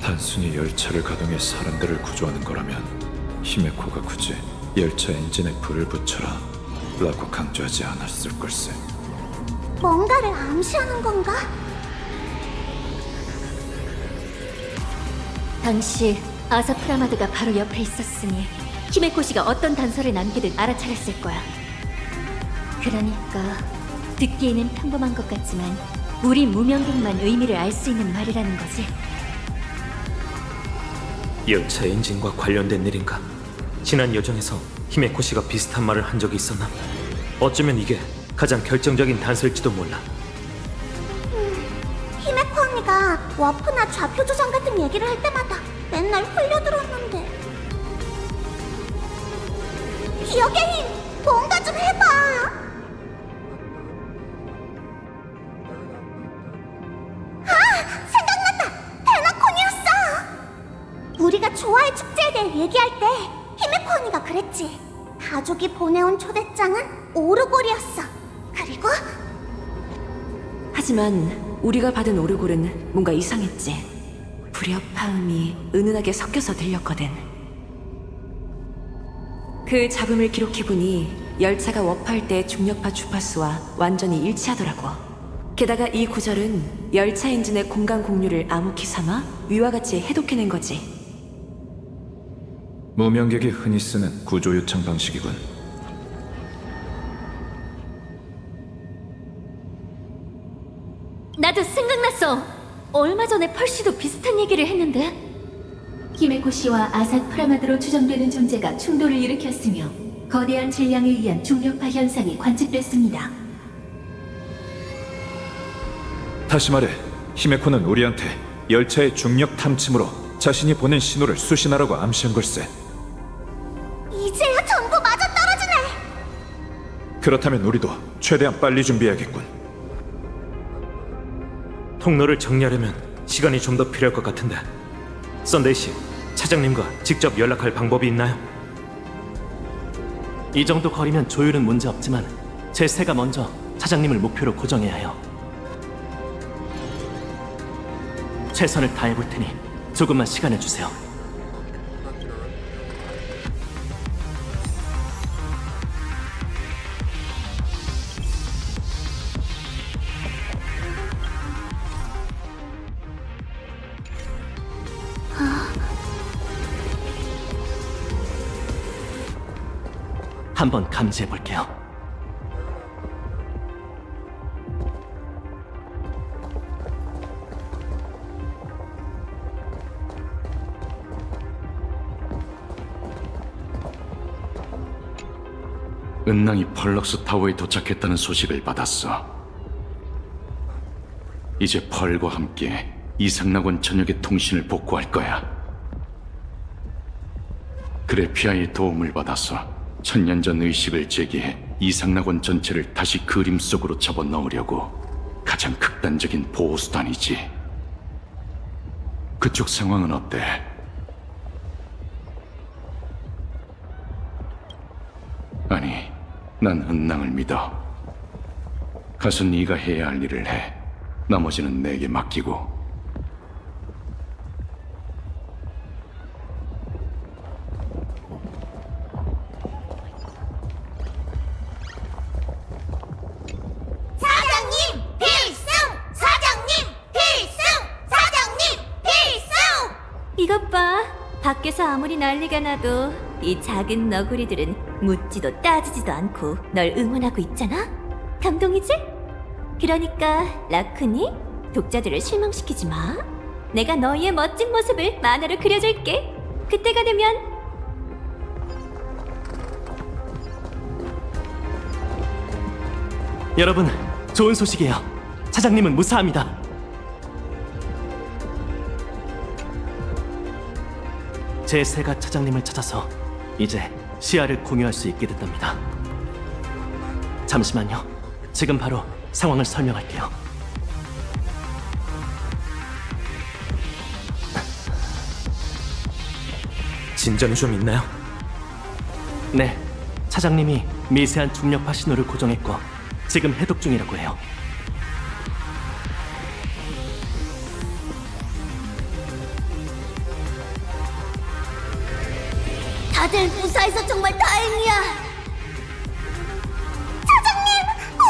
단순히 열차를 가동해 사람들을 구조하는 거라면 히메코가 굳이 열차 엔진에 불을 붙여라 라고 강조하지 않았을 걸세. 뭔가를 암시하는 건가? 당시 아사프라마드가 바로 옆에 있었으니 히메코시가 어떤 단서를 남기든 알아차렸을 거야. 그러니까 듣기에는 평범한 것 같지만 우리 무명객만 의미를 알 수 있는 말이라는 거지. 열차 엔진과 관련된 일인가? 지난 여정에서 히메코시가 비슷한 말을 한 적이 있었나? 어쩌면 이게 가장 결정적인 단서일지도 몰라. 히메코 언니가 워프나 좌표 조정 같은 얘기를 할 때마다 맨날 흘려들었는데. 기억의 힘! 뭔가 좀 해봐! 아! 생각났다! 테나콘이었어! 우리가 좋아할 축제에 대해 얘기할 때 히메코 언니가 그랬지. 가족이 보내온 초대장은 오르골이었어. 그리고 하지만 우리가 받은 오르골은 뭔가 이상했지. 불협화음이 은은하게 섞여서 들렸거든. 그 잡음을 기록해보니 열차가 워프할 때 중력파 주파수와 완전히 일치하더라고. 게다가 이 구절은 열차 엔진의 공간 공유를 암묵히 삼아 위와 같이 해독해낸 거지. 무명객이 흔히 쓰는 구조 요청 방식이군. 나도 생각났어. 얼마 전에 펄시도 비슷한 얘기를 했는데. 히메코시와 아사프라마드로 추정되는 존재가 충돌을 일으켰으며 거대한 질량에 의한 중력파 현상이 관측됐습니다. 다시 말해, 히메코는 우리한테 열차의 중력 탐침으로 자신이 보낸 신호를 수신하라고 암시한 걸세. 이제야 전부 맞아떨어지네! 그렇다면 우리도 최대한 빨리 준비해야겠군. 통로를 정리하려면 시간이 좀 더 필요할 것 같은데. 썬데이 씨, 차장님과 직접 연락할 방법이 있나요? 이 정도 거리면 조율은 문제 없지만 제 새가 먼저 차장님을 목표로 고정해야 해요. 최선을 다해볼 테니 조금만 시간을 주세요. 한번 감지해 볼게요. 은낭이 펄럭스 타워에 도착했다는 소식을 받았어. 이제 펄과 함께 이상낙원 전역의 통신을 복구할 거야. 그래피아의 도움을 받아서 천년 전 의식을 제기해 이상낙원 전체를 다시 그림 속으로 접어넣으려고 가장 극단적인 보호수단이지. 그쪽 상황은 어때? 아니, 난 은낭을 믿어. 가서 네가 해야 할 일을 해. 나머지는 내게 맡기고. 사장님 필승! 사장님 필승! 사장님 필승! 이것 봐. 밖에서 아무리 난리가 나도 이 작은 너구리들은 묻지도 따지지도 않고 널 응원하고 있잖아? 감동이지? 그러니까 라쿠니, 독자들을 실망시키지 마. 내가 너희의 멋진 모습을 만화로 그려줄게. 그때가 되면 여러분, 좋은 소식이에요. 차장님은 무사합니다. 제 새가 차장님을 찾아서 이제 시야를 공유할 수 있게 됐답니다. 잠시만요. 지금 바로 상황을 설명할게요. 진전이 좀 있나요? 네, 차장님이 미세한 중력파 신호를 고정했고 지금 해독 중이라고 해요. 다들 무사해서 정말 다행이야. 사장님,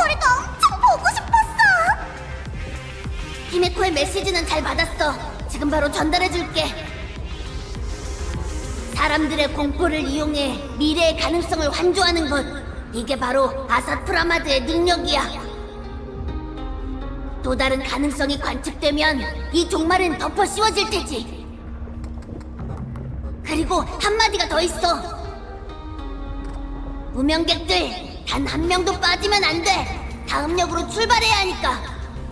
우리도 엄청 보고 싶었어. 히메코의 메시지는 잘 받았어. 지금 바로 전달해줄게. 사람들의 공포를 이용해 미래의 가능성을 환조하는 것. 이게 바로 아사프라마드의 능력이야. 또 다른 가능성이 관측되면 이 종말은 덮어 씌워질 테지. 그리고 한마디가 더 있어. 무명객들 단 한 명도 빠지면 안 돼. 다음 역으로 출발해야 하니까.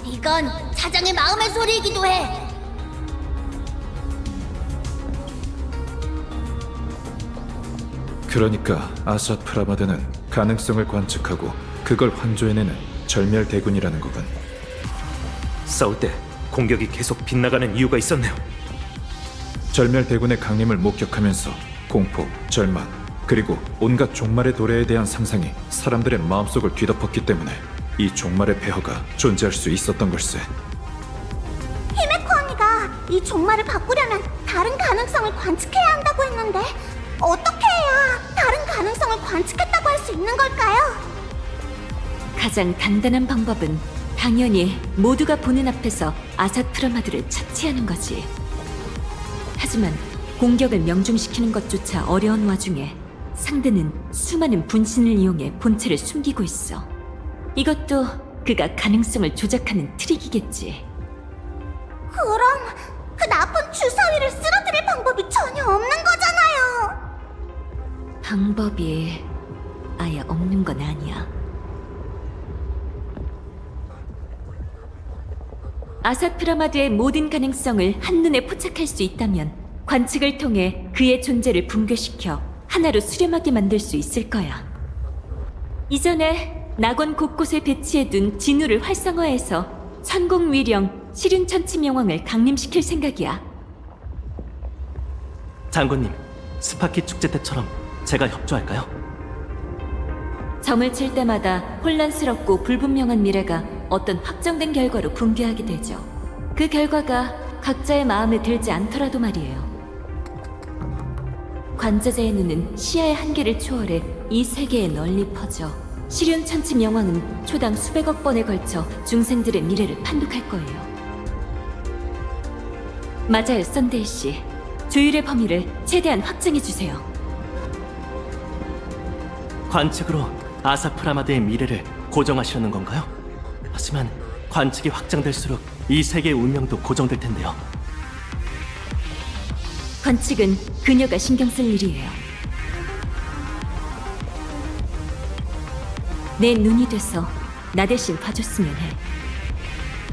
이건 사장의 마음의 소리이기도 해. 그러니까 아사프라마드는 가능성을 관측하고 그걸 환조해내는 절멸대군이라는 거군. 싸울 때 공격이 계속 빗나가는 이유가 있었네요. 절멸대군의 강림을 목격하면서 공포, 절망, 그리고 온갖 종말의 도래에 대한 상상이 사람들의 마음속을 뒤덮었기 때문에 이 종말의 폐허가 존재할 수 있었던 걸세. 히메코 언니가 이 종말을 바꾸려면 다른 가능성을 관측해야 한다고 했는데 어떻게 해야 다른 가능성을 관측했다고 할 수 있는 걸까요? 가장 단단한 방법은 당연히 모두가 보는 앞에서 아사프라마드를 처치하는 거지. 하지만 공격을 명중시키는 것조차 어려운 와중에 상대는 수많은 분신을 이용해 본체를 숨기고 있어. 이것도 그가 가능성을 조작하는 트릭이겠지. 그럼 그 나쁜 주사위를 쓰러뜨릴 방법이 전혀 없는 거잖아요. 방법이 아예 없는 건 아니야. 아사프라마드의 모든 가능성을 한눈에 포착할 수 있다면 관측을 통해 그의 존재를 붕괴시켜 하나로 수렴하게 만들 수 있을 거야. 이전에 낙원 곳곳에 배치해둔 진우를 활성화해서 천공위령 시륜천치명왕을 강림시킬 생각이야. 장군님, 스파키 축제 때처럼 제가 협조할까요? 점을 칠 때마다 혼란스럽고 불분명한 미래가 어떤 확정된 결과로 붕괴하게 되죠. 그 결과가 각자의 마음에 들지 않더라도 말이에요. 관저자의 눈은 시야의 한계를 초월해 이 세계에 널리 퍼져 시륜천치 명왕은 초당 수백억 번에 걸쳐 중생들의 미래를 판독할 거예요. 맞아요, 썬데이 씨. 조율의 범위를 최대한 확장해주세요. 관측으로 아사프라마드의 미래를 고정하시려는 건가요? 하지만 관측이 확장될수록 이 세계의 운명도 고정될 텐데요. 관측은 그녀가 신경 쓸 일이에요. 내 눈이 돼서 나 대신 봐줬으면 해.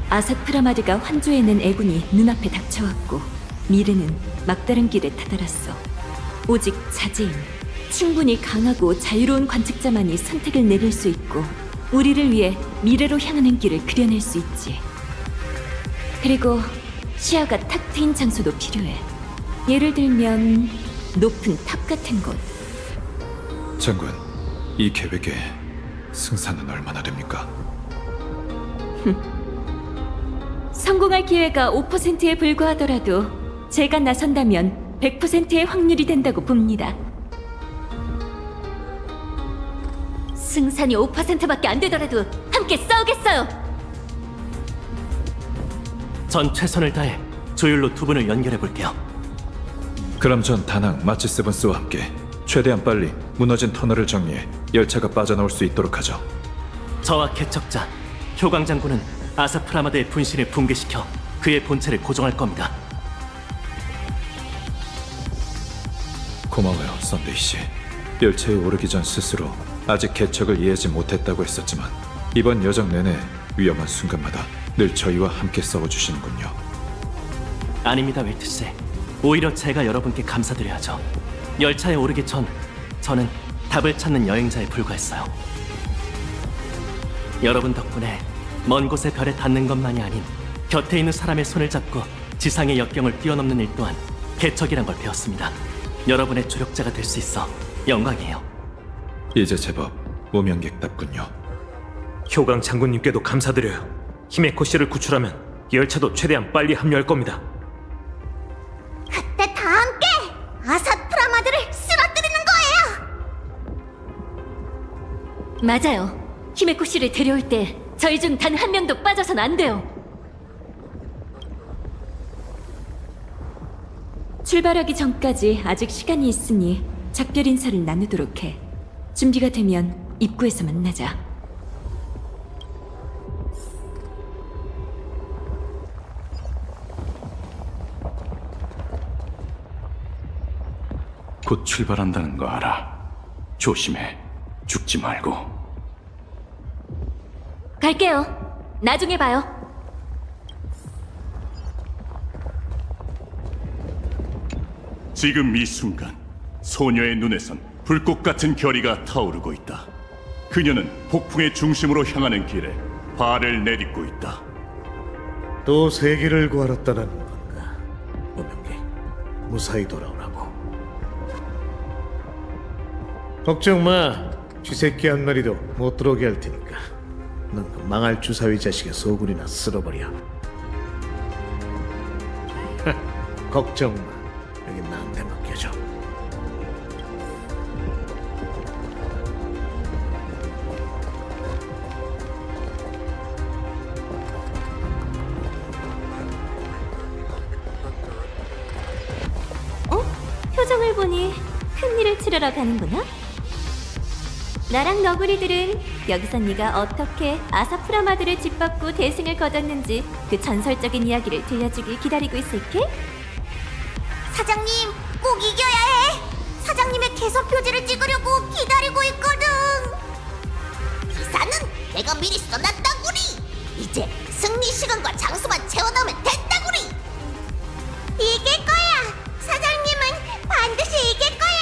아사프라마드가 환조해낸 애군이 눈앞에 닥쳐왔고 미래는 막다른 길에 다다랐어. 오직 자제인, 충분히 강하고 자유로운 관측자만이 선택을 내릴 수 있고 우리를 위해 미래로 향하는 길을 그려낼 수 있지. 그리고 시야가 탁 트인 장소도 필요해. 예를 들면 높은 탑 같은 곳. 장군, 이 계획에 승산은 얼마나 됩니까? 성공할 기회가 5%에 불과하더라도 제가 나선다면 100%의 확률이 된다고 봅니다. 승산이 5%밖에 안 되더라도 함께 싸우겠어요. 전 최선을 다해 조율로 두 분을 연결해 볼게요. 그럼 전 다낭 마치 세븐스와 함께 최대한 빨리 무너진 터널을 정리해 열차가 빠져나올 수 있도록 하죠. 저와 개척자, 효광 장군은 아사프라마드의 분신을 붕괴시켜 그의 본체를 고정할 겁니다. 고마워요, 썬데이 씨. 열차에 오르기 전 스스로 아직 개척을 이해하지 못했다고 했었지만 이번 여정 내내 위험한 순간마다 늘 저희와 함께 싸워주시는군요. 아닙니다, 웰트씨. 오히려 제가 여러분께 감사드려야죠. 열차에 오르기 전 저는 답을 찾는 여행자에 불과했어요. 여러분 덕분에 먼 곳의 별에 닿는 것만이 아닌 곁에 있는 사람의 손을 잡고 지상의 역경을 뛰어넘는 일 또한 개척이란 걸 배웠습니다. 여러분의 조력자가 될 수 있어 영광이에요. 이제 제법 무명객답군요. 효강 장군님께도 감사드려요. 히메코 씨를 구출하면 열차도 최대한 빨리 합류할 겁니다. 그때 다 함께 아사프라마드를 쓰러뜨리는 맞아요. 히메코 씨를 데려올 때 저희 중 단 한 명도 빠져선 안 돼요. 출발하기 전까지 아직 시간이 있으니 작별 인사를 나누도록 해. 준비가 되면 입구에서 만나자. 곧 출발한다는 거 알아. 조심해. 죽지 말고. 갈게요. 나중에 봐요. 지금 이 순간 소녀의 눈에선 불꽃 같은 결의가 타오르고 있다. 그녀는 폭풍의 중심으로 향하는 길에 발을 내딛고 있다. 또 세계를 구하렀다는 건가? 오명기, 무사히 돌아오라고. 걱정 마. 쥐새끼 한 마리도 못 들어오게 할 테니까. 넌 그 망할 주사위 자식의 소굴이나 쓸어버려. 걱정 마. 여기 나한테 맡겨줘. 표정을 보니 큰일을 치르러 가는구나? 나랑 너구리들은 여기서 네가 어떻게 아사프라마드를 짓밟고 대승을 거뒀는지 그 전설적인 이야기를 들려주길 기다리고 있을게. 사장님, 꼭 이겨야 해. 사장님의 개선 표지를 찍으려고 기다리고 있거든. 기사는 내가 미리 써놨다구리. 이제 승리 시간과 장소만 채워넣으면 된다구리. 이길 거야. 사장님은 반드시 이길 거야.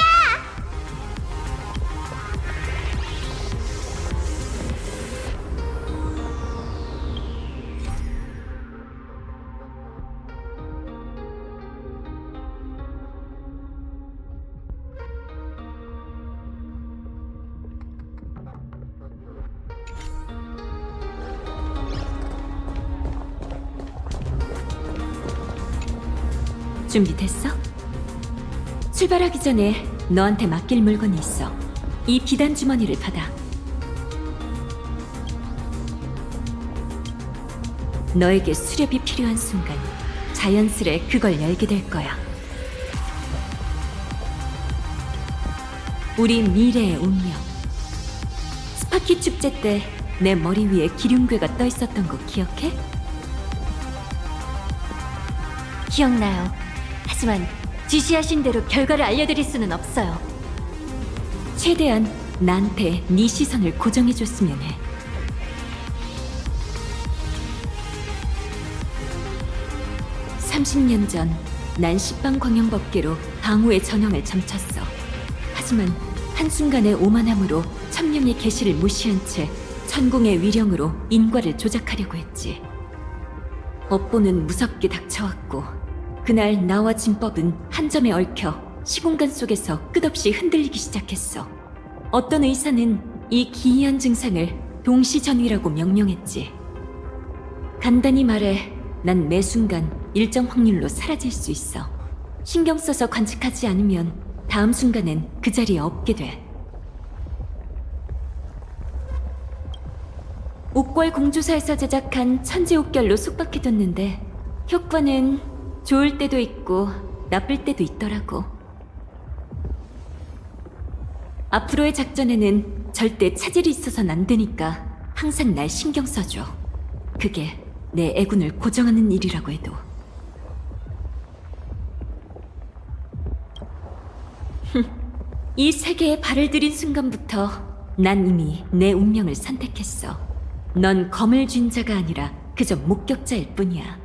준비됐어? 출발하기 전에 너한테 맡길 물건이 있어. 이 비단 주머니를 받아. 너에게 수렵이 필요한 순간 자연스레 그걸 열게 될 거야. 우리 미래의 운명. 스파키 축제 때 내 머리 위에 기륭괴가 떠 있었던 거 기억해? 기억나요. 하지만 지시하신 대로 결과를 알려드릴 수는 없어요. 최대한 나한테 네 시선을 고정해줬으면 해. (30년) 전 난 식빵광영법계로 방우의 전형을 점쳤어. 하지만 한순간의 오만함으로 천명의 계시를 무시한 채 천공의 위령으로 인과를 조작하려고 했지. 업보는 무섭게 닥쳐왔고 그날 나와 진법은 한 점에 얽혀 시공간 속에서 끝없이 흔들리기 시작했어. 어떤 의사는 이 기이한 증상을 동시전위라고 명명했지. 간단히 말해 난 매 순간 일정 확률로 사라질 수 있어. 신경 써서 관측하지 않으면 다음 순간엔 그 자리에 없게 돼. 옥궐 공주사에서 제작한 천재옥결로 속박해뒀는데 효과는 좋을 때도 있고 나쁠 때도 있더라고. 앞으로의 작전에는 절대 차질이 있어서는 안 되니까 항상 날 신경 써줘. 그게 내 애군을 고정하는 일이라고 해도. 이 세계에 발을 들인 순간부터 난 이미 내 운명을 선택했어. 넌 검을 쥔 자가 아니라 그저 목격자일 뿐이야.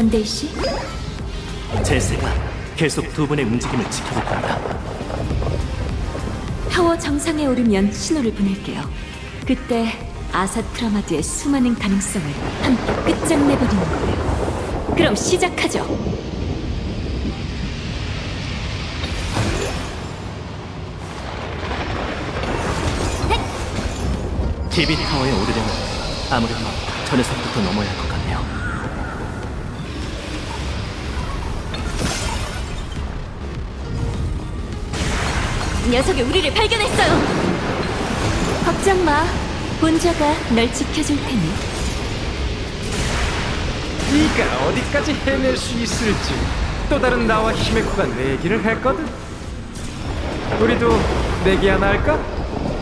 썬데이 씨? 제세가 계속 두 분의 움직임을 지켜볼 겁니다. 타워 정상에 오르면 신호를 보낼게요. 그때 아삿 프라마드의 수많은 가능성을 함께 끝장내버리는 거예요. 그럼 시작하죠. TV 타워에 오르려면 아무래도 저 녀석부터 넘어야 할 것 같네요. 녀석이 우리를 발견했어요. 걱정 마. 본저가 널 지켜줄 테니. 네가 어디까지 해낼 수 있을지 또 다른 나와 히메코가 내기를 했거든. 우리도 내기 하나 할까?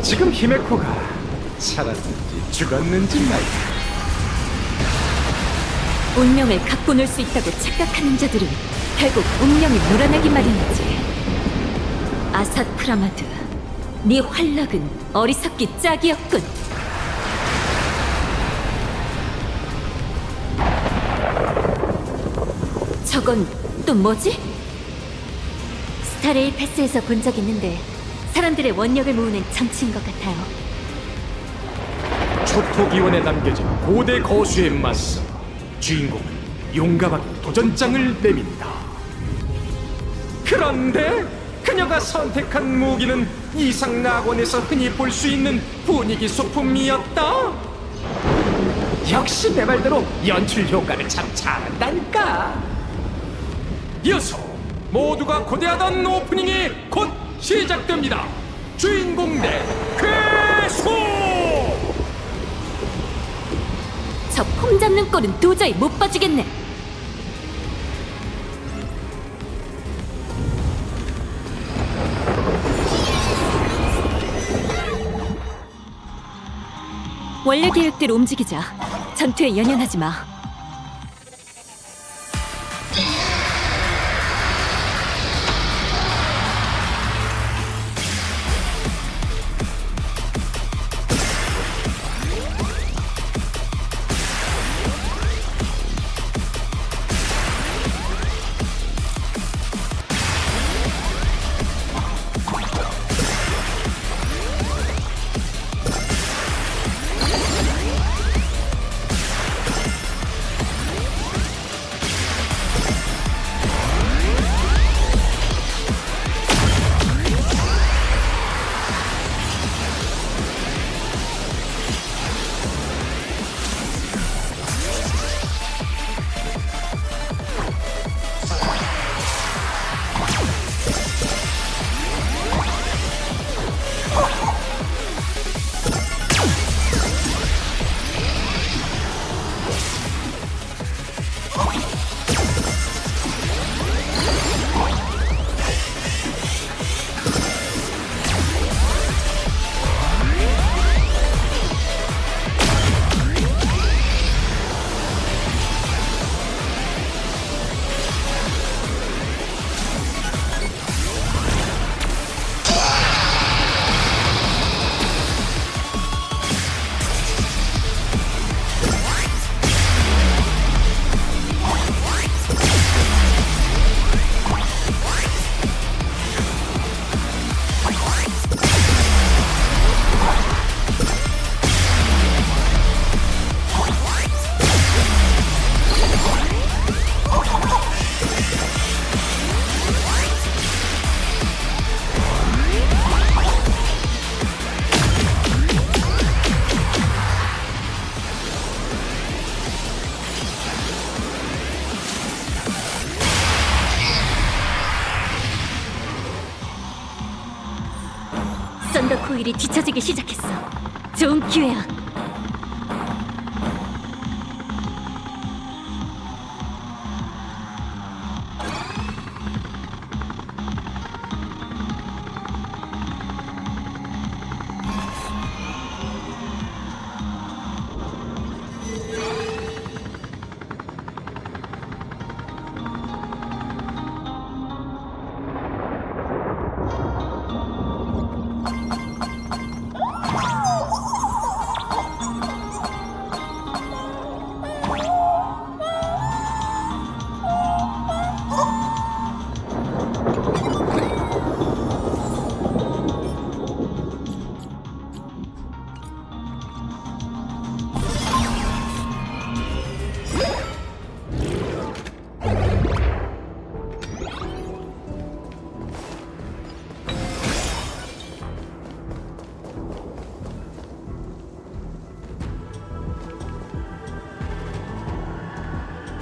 지금 히메코가 살았는지 죽었는지 말이야. 운명을 갖고 놀 수 있다고 착각하는 자들은 결국 운명이 놀아나기 마련이지. 아삿 프라마드, 네 활락은 어리석기 짝이었군. 저건 또 뭐지? 스타레일 패스에서 본 적 있는데 사람들의 원력을 모으는 장치인 것 같아요. 초토기원에 남겨진 고대 거수에 맞서 주인공은 용감하게 도전장을 내민다. 그런데 그녀가 선택한 무기는 이상 낙원에서 흔히 볼 수 있는 분위기 소품이었다. 역시 내 말대로 연출 효과를 참 잘한다니까. 이어서 모두가 고대하던 오프닝이 곧 시작됩니다. 주인공 대 괴수! 저 폼 잡는 꼴은 도저히 못 봐주겠네. 원래 계획대로 움직이자. 전투에 연연하지 마. 썬더 코일이 뒤처지기 시작했어. 좋은 기회야.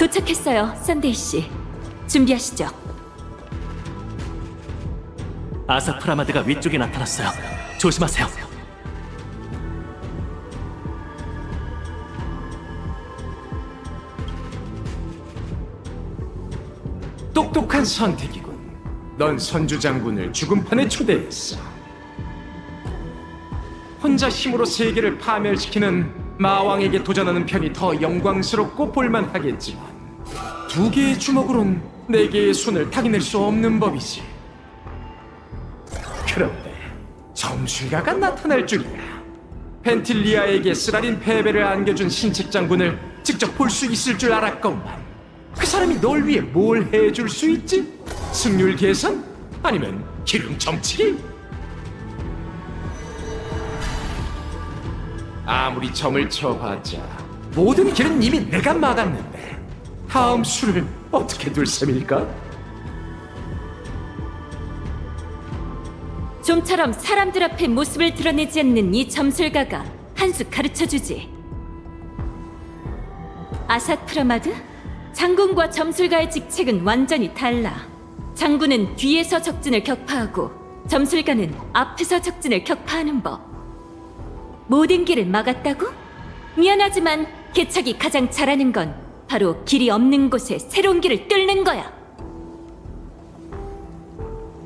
도착했어요, 썬데이 씨. 준비하시죠. 아삭 프라마드가 위쪽에 나타났어요. 조심하세요. 똑똑한 선택이군. 넌 선주 장군을 죽음판에 초대했어. 혼자 힘으로 세계를 파멸시키는 마왕에게 도전하는 편이 더 영광스럽고 볼만하겠지만 두 개의 주먹으론 네 개의 손을 타개낼 수 없는 법이지. 그런데 점술가가 나타날 줄이야. 펜틸리아에게 쓰라린 패배를 안겨준 신책 장군을 직접 볼 수 있을 줄 알았건만 그 사람이 널 위해 뭘 해줄 수 있지? 승률 계산? 아니면 기름 점치기? 아무리 점을 쳐봤자 모든 길은 이미 내가 막았는데 다음 수를 어떻게 둘 셈일까? 좀처럼 사람들 앞에 모습을 드러내지 않는 이 점술가가 한 수 가르쳐주지. 아삭 프라마드? 장군과 점술가의 직책은 완전히 달라. 장군은 뒤에서 적진을 격파하고 점술가는 앞에서 적진을 격파하는 법. 모든 길을 막았다고? 미안하지만 개척이 가장 잘하는 건 바로 길이 없는 곳에 새로운 길을 뚫는 거야.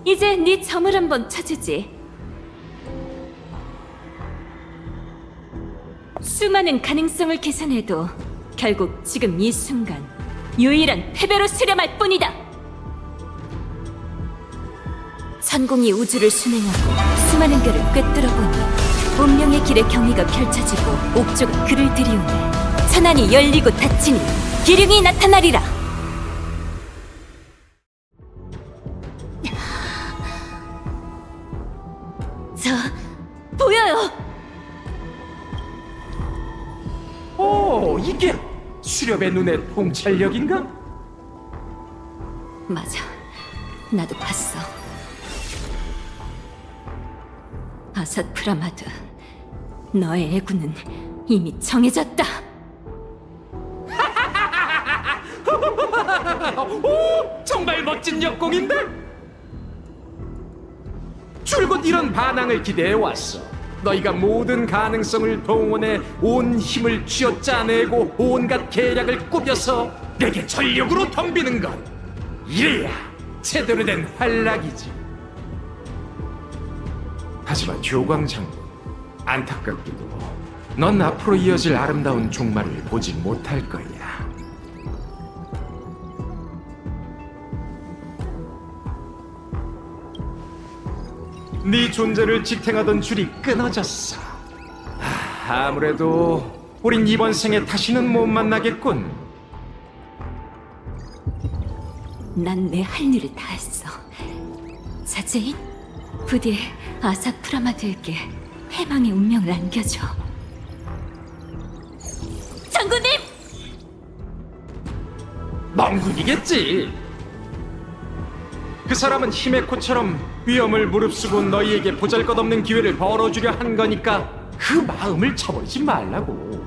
이제 네 점을 한번 쳐주지. 수많은 가능성을 계산해도 결국 지금 이 순간 유일한 패배로 수렴할 뿐이다. 천공이 우주를 순행하고 수많은 별을 꿰뚫어보니 운명의 길에 경위가 펼쳐지고 옥조가 그를 들이오네. 천안이 열리고 닫히니 기륭이 나타나리라. 저 보여요. 오, 이게 수렵의 눈의 통찰력인가? 맞아, 나도 봤어. 아삭 프라마드, 너의 애구는 이미 정해졌다. 오, 정말 멋진 역공인데? 줄곧 이런 반항을 기대해왔어. 너희가 모든 가능성을 동원해 온 힘을 쥐어짜내고 온갖 계략을 꾸며서 내게 전력으로 덤비는 것. 이래야 제대로 된 활락이지. 하지만 조광 장군, 안타깝게도 넌 앞으로 이어질 아름다운 종말을 보지 못할 거야. 네 존재를 지탱하던 줄이 끊어졌어. 아무래도 우린 이번 생에 다시는 못 만나겠군. 난 내 할 일을 다 했어. 자제인, 부디 아삭 프라마드에게 해방의 운명을 안겨줘. 장군님! 멍군이겠지. 그 사람은 히메코처럼 위험을 무릅쓰고 너희에게 보잘것없는 기회를 벌어주려 한 거니까 그 마음을 쳐버리지 말라고.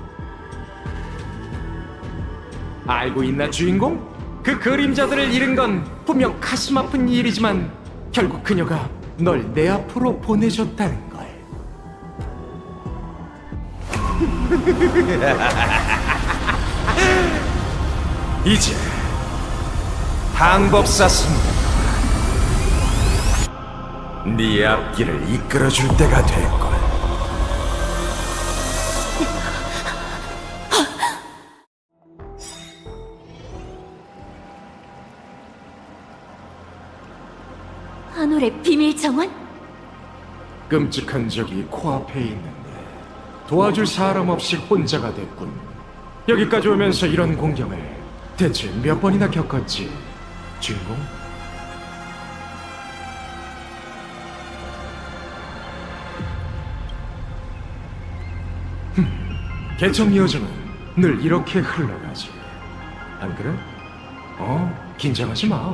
알고 있나, 주인공? 그 그림자들을 잃은 건 분명 가슴 아픈 일이지만 결국 그녀가 널 내 앞으로 보내줬다는 걸. 이제 항법사 승리가 네 앞길을 이끌어줄 때가 됐걸. 한올의 비밀 정원? 끔찍한 적이 코앞에 있는데 도와줄 사람 없이 혼자가 됐군. 여기까지 오면서 이런 공경을 대체 몇 번이나 겪었지, 주인공? 개척 여정은 늘 이렇게 흘러가지, 안 그래? 긴장하지 마.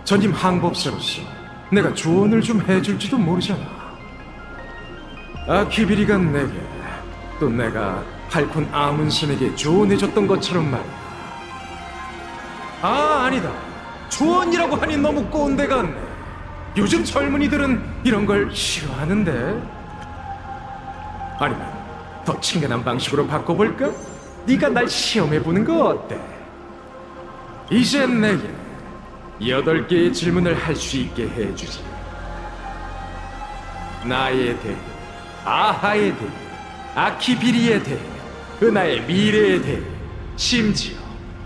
전임 항법사로서 내가 조언을 좀 해줄지도 모르잖아. 아키비리가 내게, 또 내가 팔콘 아문슨에게 조언해줬던 것처럼 말이야. 아니다. 조언이라고 하니 너무 꼰대 같네. 요즘 젊은이들은 이런 걸 싫어하는데. 아니면 더 친근한 방식으로 바꿔볼까? 네가 날 시험해보는 거 어때? 이젠 내게 8개의 질문을 할 수 있게 해주지. 나에 대해, 아하에 대해, 아키비리에 대해, 은하의 미래에 대해, 심지어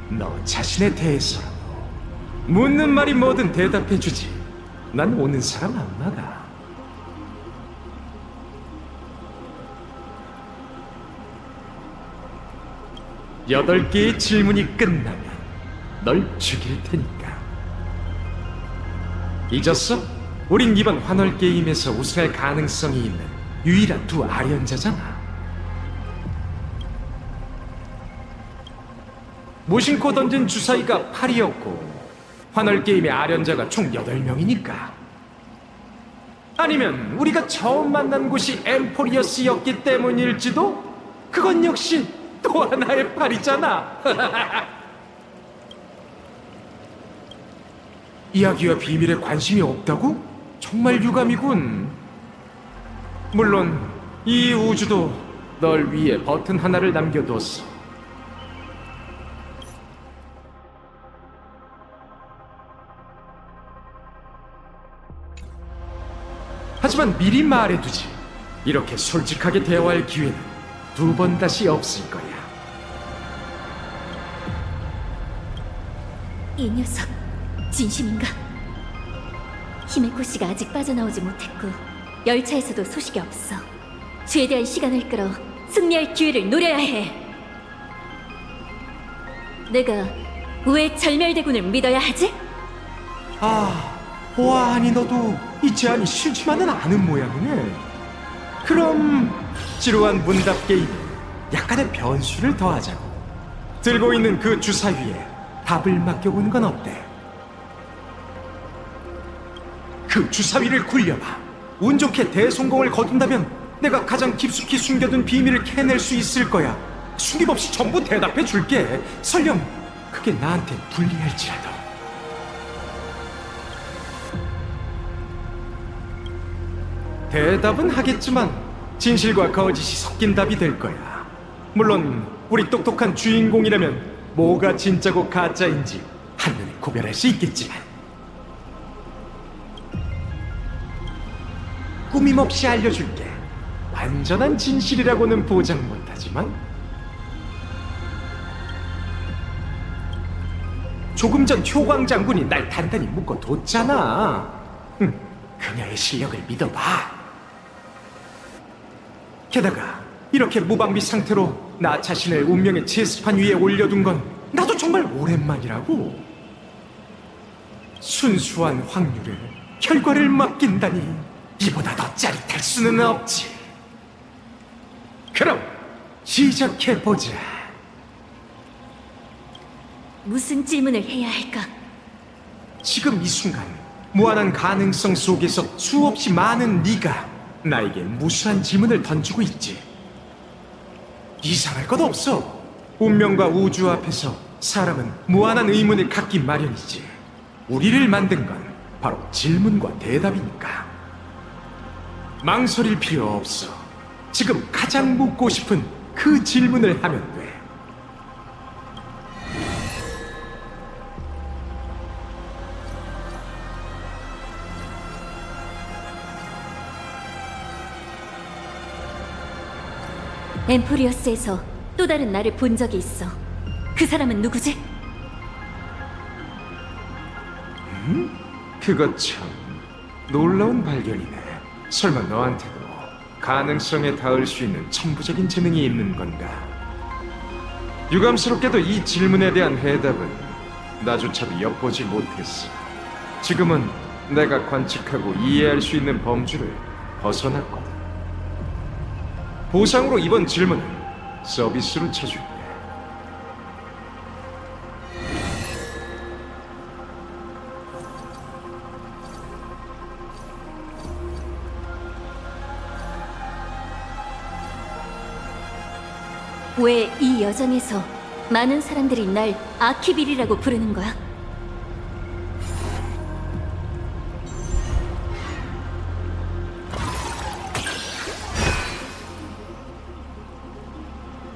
너 자신에 대해서라도. 묻는 말이 뭐든 대답해주지. 난 오는 사람 안 막아. 여덟 개의 질문이 끝나면 널 죽일 테니까. 잊었어? 우린 이번 환월 게임에서 우승할 가능성이 있는 유일한 두 아련자잖아. 무심코 던진 주사위가 8이었고 환월 게임의 아련자가 총 8명이니까. 아니면 우리가 처음 만난 곳이 엠포리어스였기 때문일지도? 그건 역시 또 하나의 8이잖아. 이야기와 비밀에 관심이 없다고? 정말 유감이군. 물론 이 우주도 널 위해 버튼 하나를 남겨뒀어. 하지만 미리 말해두지. 이렇게 솔직하게 대화할 기회는 2번 다시 없을 거야. 이 녀석 진심인가? 히메코 씨가 아직 빠져나오지 못했고 열차에서도 소식이 없어. 최대한 시간을 끌어 승리할 기회를 노려야 해. 내가 왜 절멸대군을 믿어야 하지? 보아하니 너도 이 제안이 싫지만은 않은 모양이네. 그럼 지루한 문답 게임에 약간의 변수를 더하자고. 들고 있는 그 주사위에 답을 맡겨보는 건 어때? 그 주사위를 굴려봐. 운 좋게 대성공을 거둔다면 내가 가장 깊숙이 숨겨둔 비밀을 캐낼 수 있을 거야. 숨김없이 전부 대답해 줄게. 설령 그게 나한테 불리할지라도. 대답은 하겠지만 진실과 거짓이 섞인 답이 될 거야. 물론 우리 똑똑한 주인공이라면 뭐가 진짜고 가짜인지 한눈에 구별할 수 있겠지만. 꾸밈없이 알려줄게. 완전한 진실이라고는 보장 못하지만 조금 전 효광 장군이 날 단단히 묶어뒀잖아. 그녀의 실력을 믿어봐. 게다가 이렇게 무방비 상태로 나 자신을 운명의 체스판 위에 올려둔 건 나도 정말 오랜만이라고. 순수한 확률을, 결과를 맡긴다니 이보다 더 짜릿할 수는 없지. 그럼 시작해보자. 무슨 질문을 해야 할까? 지금 이 순간 무한한 가능성 속에서 수없이 많은 네가 나에게 무수한 질문을 던지고 있지. 이상할 것 없어. 운명과 우주 앞에서 사람은 무한한 의문을 갖기 마련이지. 우리를 만든 건 바로 질문과 대답이니까. 망설일 필요 없어. 지금 가장 묻고 싶은 그 질문을 하면 돼. 엠포리어스에서 또 다른 나를 본 적이 있어. 그 사람은 누구지? 그거 참 놀라운 발견이네. 설마 너한테도 가능성에 닿을 수 있는 천부적인 재능이 있는 건가? 유감스럽게도 이 질문에 대한 해답은 나조차도 엿보지 못했어. 지금은 내가 관측하고 이해할 수 있는 범주를 벗어났거든. 보상으로 이번 질문은 서비스로 쳐줄게. 왜 이 여정에서 많은 사람들이 날 아키빌이라고 부르는 거야?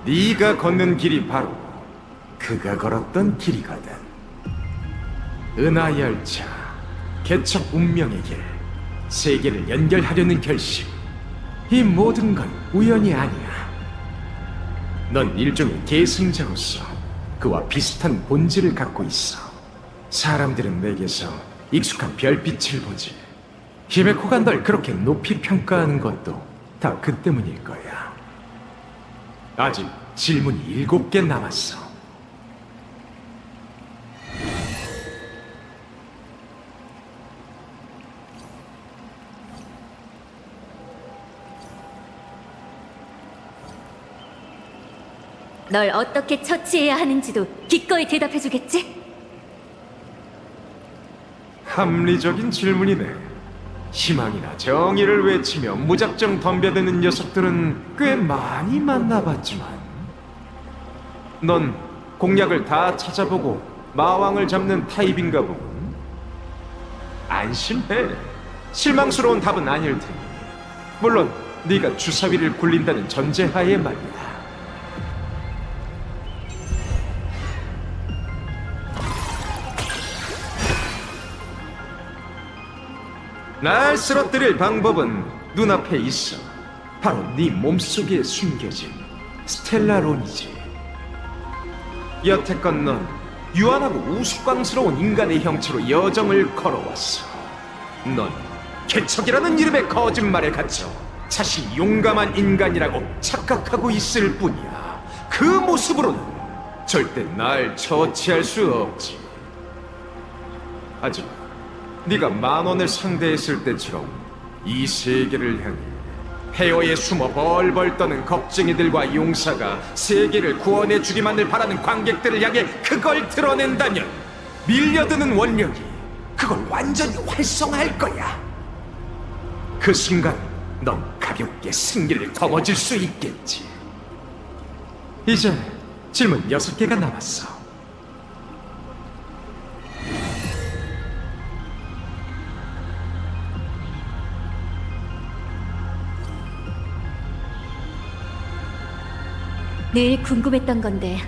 네가 걷는 길이 바로 그가 걸었던 길이거든. 은하열차, 개척 운명의 길, 세계를 연결하려는 결심. 이 모든 건 우연이 아니야. 넌 일종의 계승자로서 그와 비슷한 본질을 갖고 있어. 사람들은 내게서 익숙한 별빛을 보지. 히메코가 널 그렇게 높이 평가하는 것도 다 그 때문일 거야. 아직 질문이 7개 남았어. 널 어떻게 처치해야 하는지도 기꺼이 대답해주겠지? 합리적인 질문이네. 희망이나 정의를 외치며 무작정 덤벼드는 녀석들은 꽤 많이 만나봤지만 넌 공략을 다 찾아보고 마왕을 잡는 타입인가 보군. 안심해. 실망스러운 답은 아닐 테니. 물론 네가 주사위를 굴린다는 전제하에 말이야. 날 쓰러뜨릴 방법은 눈앞에 있어. 바로 네 몸속에 숨겨진 스텔라론이지. 여태껏 넌 유한하고 우스꽝스러운 인간의 형체로 여정을 걸어왔어. 넌 개척이라는 이름의 거짓말에 갇혀 자신이 용감한 인간이라고 착각하고 있을 뿐이야. 그 모습으로는 절대 날 처치할 수 없지. 하지만 네가 만원을 상대했을 때처럼 이 세계를 향해 폐허에 숨어 벌벌 떠는 겁쟁이들과 용사가 세계를 구원해 주기만을 바라는 관객들을 향해 그걸 드러낸다면 밀려드는 원력이 그걸 완전히 활성화할 거야. 그 순간 넌 가볍게 승리를 거머쥘 수 있겠지. 이제 질문 6개가 남았어. 늘 궁금했던 건데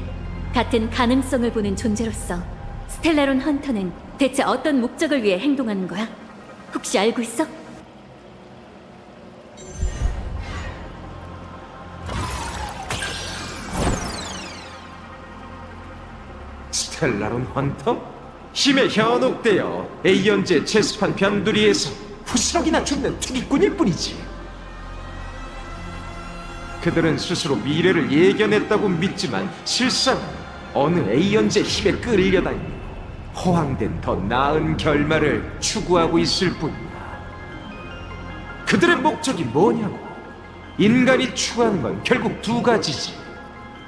같은 가능성을 보는 존재로서 스텔라론 헌터는 대체 어떤 목적을 위해 행동하는 거야? 혹시 알고 있어? 스텔라론 헌터? 힘에 현혹되어 A연제 체스판 변두리에서 부스럭이나 죽는 투기꾼일 뿐이지. 그들은 스스로 미래를 예견했다고 믿지만 실상은 어느 A연제 힘에 끌려다니며 허황된 더 나은 결말을 추구하고 있을 뿐이야. 그들의 목적이 뭐냐고. 인간이 추구하는 건 결국 2가지지.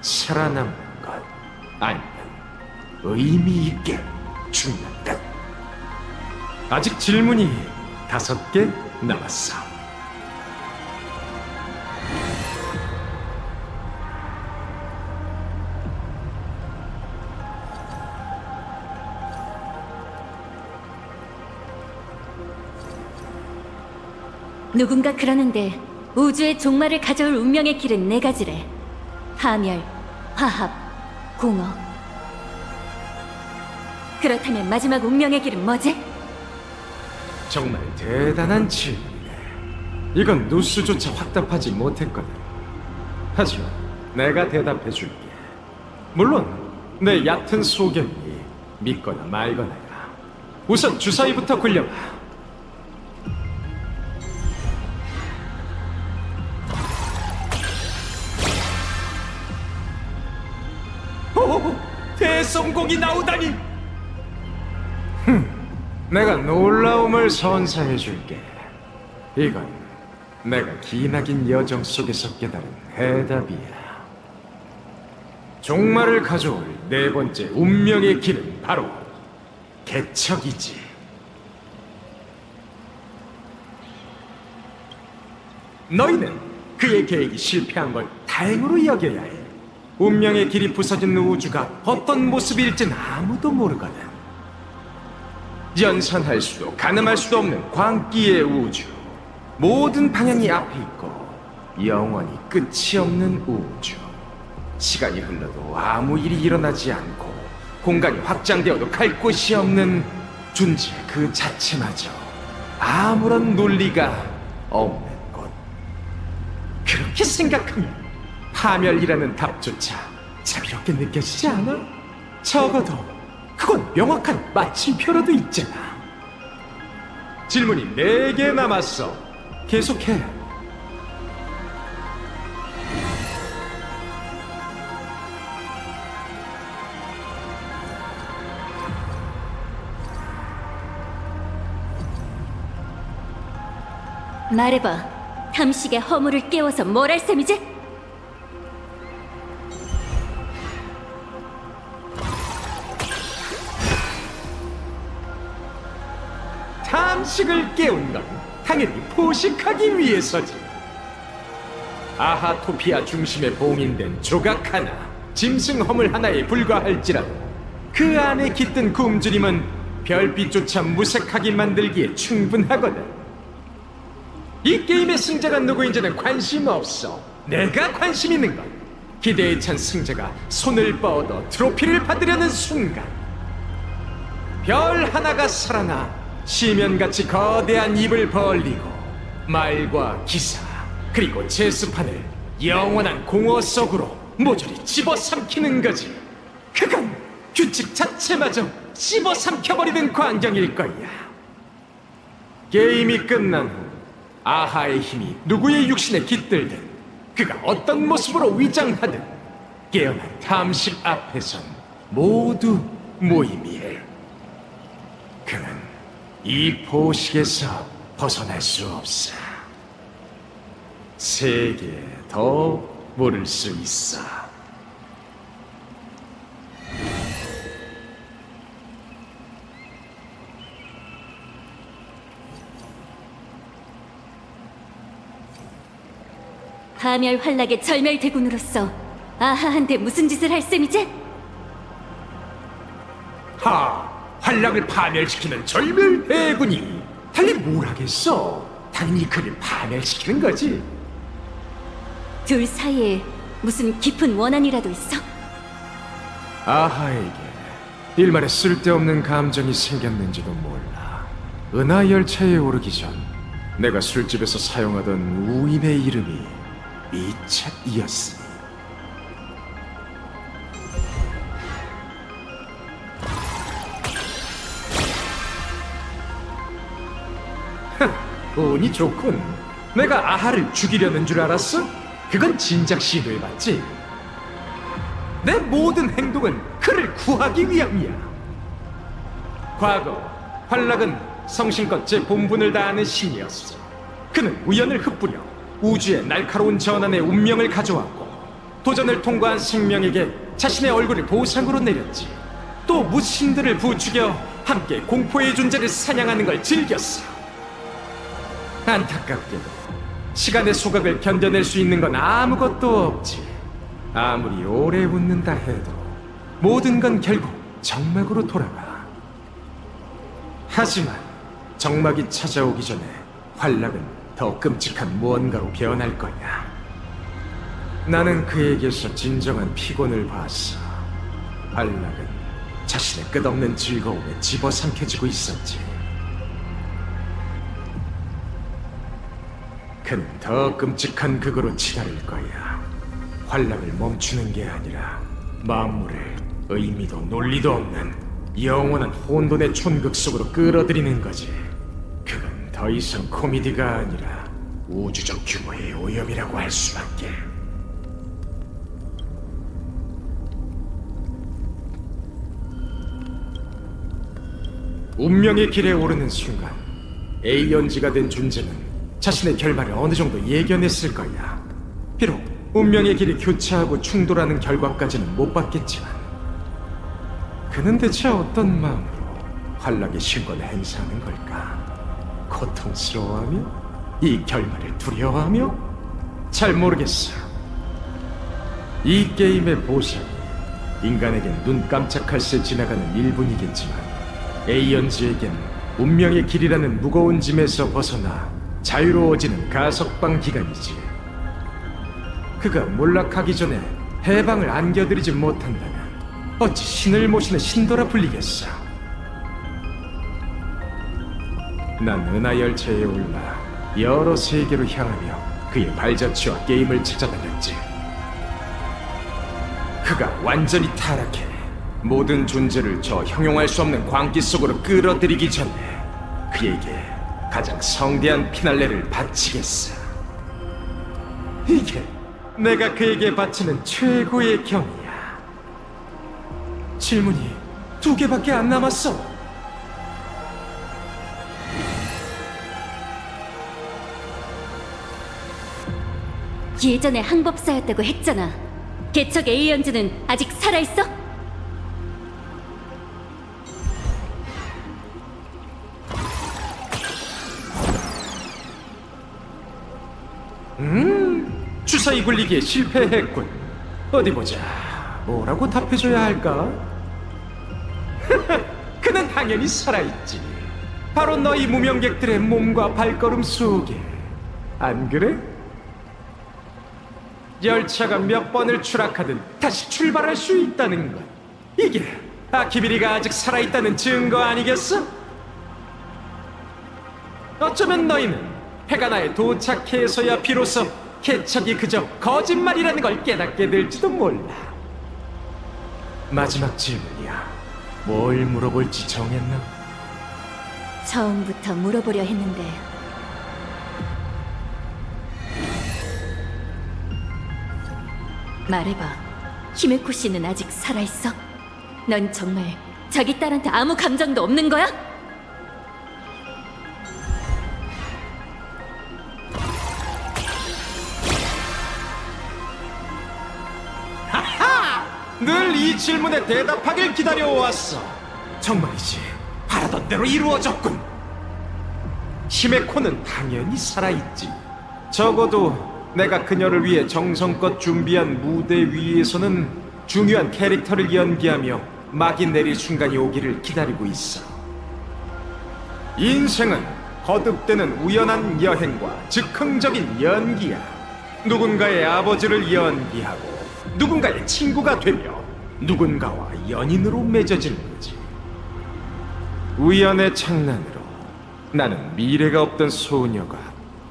살아남는 것, 아니면 의미 있게 죽는 것. 아직 질문이 5개 남았어. 누군가 그러는데 우주의 종말을 가져올 운명의 길은 4가지래. 파멸, 화합, 공허. 그렇다면 마지막 운명의 길은 뭐지? 정말 대단한 질문이네. 이건 누스조차 확답하지 못했거든. 하지만 내가 대답해줄게. 물론 내 얕은 소견이 믿거나 말거나야. 우선 주사위부터 굴려봐. 오, 대성공이 나오다니! 내가 놀라움을 선사해줄게. 이건 내가 기나긴 여정 속에서 깨달은 해답이야. 종말을 가져올 4번째 운명의 길은 바로 개척이지. 너희는 그의 계획이 실패한 걸 다행으로 여겨야 해. 운명의 길이 부서진 우주가 어떤 모습일진 아무도 모르거든. 연산할 수도 가늠할 수도 없는 광기의 우주. 모든 방향이 앞에 있고 영원히 끝이 없는 우주. 시간이 흘러도 아무 일이 일어나지 않고 공간이 확장되어도 갈 곳이 없는 존재 그 자체마저 아무런 논리가 없는 것. 그렇게 생각하면 파멸이라는 답조차 자비롭게 느껴지지 않아? 적어도 그건 명확한 마침표라도 있잖아. 질문이 4개 남았어. 계속해. 말해봐. 탐식의 허물을 깨워서 뭘 할 셈이지? 탐식을 깨운 건 당연히 포식하기 위해서지. 아하토피아 중심에 봉인된 조각 하나, 짐승 허물 하나에 불과할지라도 그 안에 깃든 굶주림은 별빛조차 무색하게 만들기에 충분하거든. 이 게임의 승자가 누구인지는 관심 없어. 내가 관심 있는 건 기대에 찬 승자가 손을 뻗어 트로피를 받으려는 순간 별 하나가 살아나 시면같이 거대한 입을 벌리고 말과 기사 그리고 제수판을 영원한 공허 속으로 모조리 집어삼키는 거지. 그건 규칙 자체마저 씹어삼켜버리는 광경일 거야. 게임이 끝난 후 아하의 힘이 누구의 육신에 깃들든 그가 어떤 모습으로 위장하든 깨어난 탐식 앞에선 모두 무의미해. 그는 이 포식에서 벗어날 수 없어. 세계 더 모를 수 있어. 파멸 환락의 절멸 대군으로서 아하한테 무슨 짓을 할 셈이지? 환락을 파멸시키는 절멸 대군이 달리 뭘 하겠어? 당연히 그를 파멸시키는 거지. 둘 사이에 무슨 깊은 원한이라도 있어? 아하에게 일말의 쓸데없는 감정이 생겼는지도 몰라. 은하 열차에 오르기 전 내가 술집에서 사용하던 우인의 이름이 미착이었으니. 운이 좋군. 내가 아하를 죽이려는 줄 알았어? 그건 진작 시도해봤지. 내 모든 행동은 그를 구하기 위함이야. 과거 환락은 성심껏 제 본분을 다하는 신이었어. 그는 우연을 흩뿌려 우주의 날카로운 전환의 운명을 가져왔고 도전을 통과한 생명에게 자신의 얼굴을 보상으로 내렸지. 또 무신들을 부추겨 함께 공포의 존재를 사냥하는 걸 즐겼어. 안타깝게도 시간의 소각을 견뎌낼 수 있는 건 아무것도 없지. 아무리 오래 웃는다 해도 모든 건 결국 정막으로 돌아가. 하지만 정막이 찾아오기 전에 환락은 더 끔찍한 무언가로 변할 거야. 나는 그에게서 진정한 피곤을 봤어. 환락은 자신의 끝없는 즐거움에 집어삼켜지고 있었지. 그는 더 끔찍한 극으로 치달을 거야. 환락을 멈추는 게 아니라 만물을 의미도 논리도 없는 영원한 혼돈의 촌극 속으로 끌어들이는 거지. 그건 더 이상 코미디가 아니라 우주적 규모의 오염이라고 할 수밖에. 운명의 길에 오르는 순간 에이언지가 된 존재는 자신의 결말을 어느 정도 예견했을 거야. 비록 운명의 길이 교차하고 충돌하는 결과까지는 못 봤겠지만 그는 대체 어떤 마음으로 환락의 신권을 행사하는 걸까? 고통스러워하며? 이 결말을 두려워하며? 잘 모르겠어. 이 게임의 보상이 인간에겐 눈 깜짝할 새 지나가는 1분이겠지만 에이언즈에겐 운명의 길이라는 무거운 짐에서 벗어나 자유로워지는 가석방 기간이지. 그가 몰락하기 전에 해방을 안겨드리지 못한다면 어찌 신을 모시는 신도라 불리겠어. 난 은하 열차에 올라 여러 세계로 향하며 그의 발자취와 게임을 찾아다녔지. 그가 완전히 타락해 모든 존재를 저 형용할 수 없는 광기 속으로 끌어들이기 전에 그에게 가장 성대한 피날레를 바치겠어. 이게 내가 그에게 바치는 최고의 경이야. 질문이 2개밖에 안 남았어. 예전에 항법사였다고 했잖아. 개척 에이언즈는 아직 살아있어? 주사위 굴리기에 실패했군. 어디 보자. 뭐라고 답해줘야 할까? 그는 당연히 살아있지. 바로 너희 무명객들의 몸과 발걸음 속에. 안 그래? 열차가 몇 번을 추락하든 다시 출발할 수 있다는 것. 이게 아키비리가 아직 살아있다는 증거 아니겠어? 어쩌면 너희는 페가나에 도착해서야 비로소 개척이 그저 거짓말이라는 걸 깨닫게 될지도 몰라. 마지막 질문이야. 뭘 물어볼지 정했나? 처음부터 물어보려 했는데 말해봐. 히메코 씨는 아직 살아있어? 넌 정말 자기 딸한테 아무 감정도 없는 거야? 늘 이 질문에 대답하길 기다려왔어. 정말이지. 바라던 대로 이루어졌군. 히메코는 당연히 살아있지. 적어도 내가 그녀를 위해 정성껏 준비한 무대 위에서는 중요한 캐릭터를 연기하며 막이 내릴 순간이 오기를 기다리고 있어. 인생은 거듭되는 우연한 여행과 즉흥적인 연기야. 누군가의 아버지를 연기하고 누군가의 친구가 되며 누군가와 연인으로 맺어지는 거지. 우연의 장난으로 나는 미래가 없던 소녀가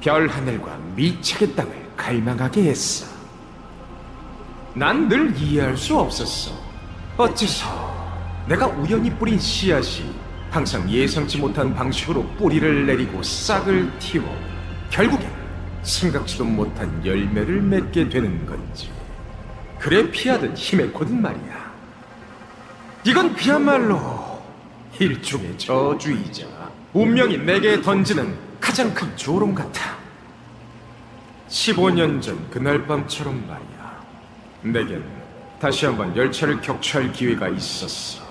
별 하늘과 미착의 땅을 갈망하게 했어. 난 늘 이해할 수 없었어. 어째서 내가 우연히 뿌린 씨앗이 항상 예상치 못한 방식으로 뿌리를 내리고 싹을 틔워 결국엔 생각지도 못한 열매를 맺게 되는 건지. 그래 피하던 히메코든 말이야. 이건 그야말로 일종의 저주이자 운명이 내게 던지는 가장 큰 조롱 같아. 15년 전 그날 밤처럼 말이야. 내겐 다시 한번 열차를 격추할 기회가 있었어.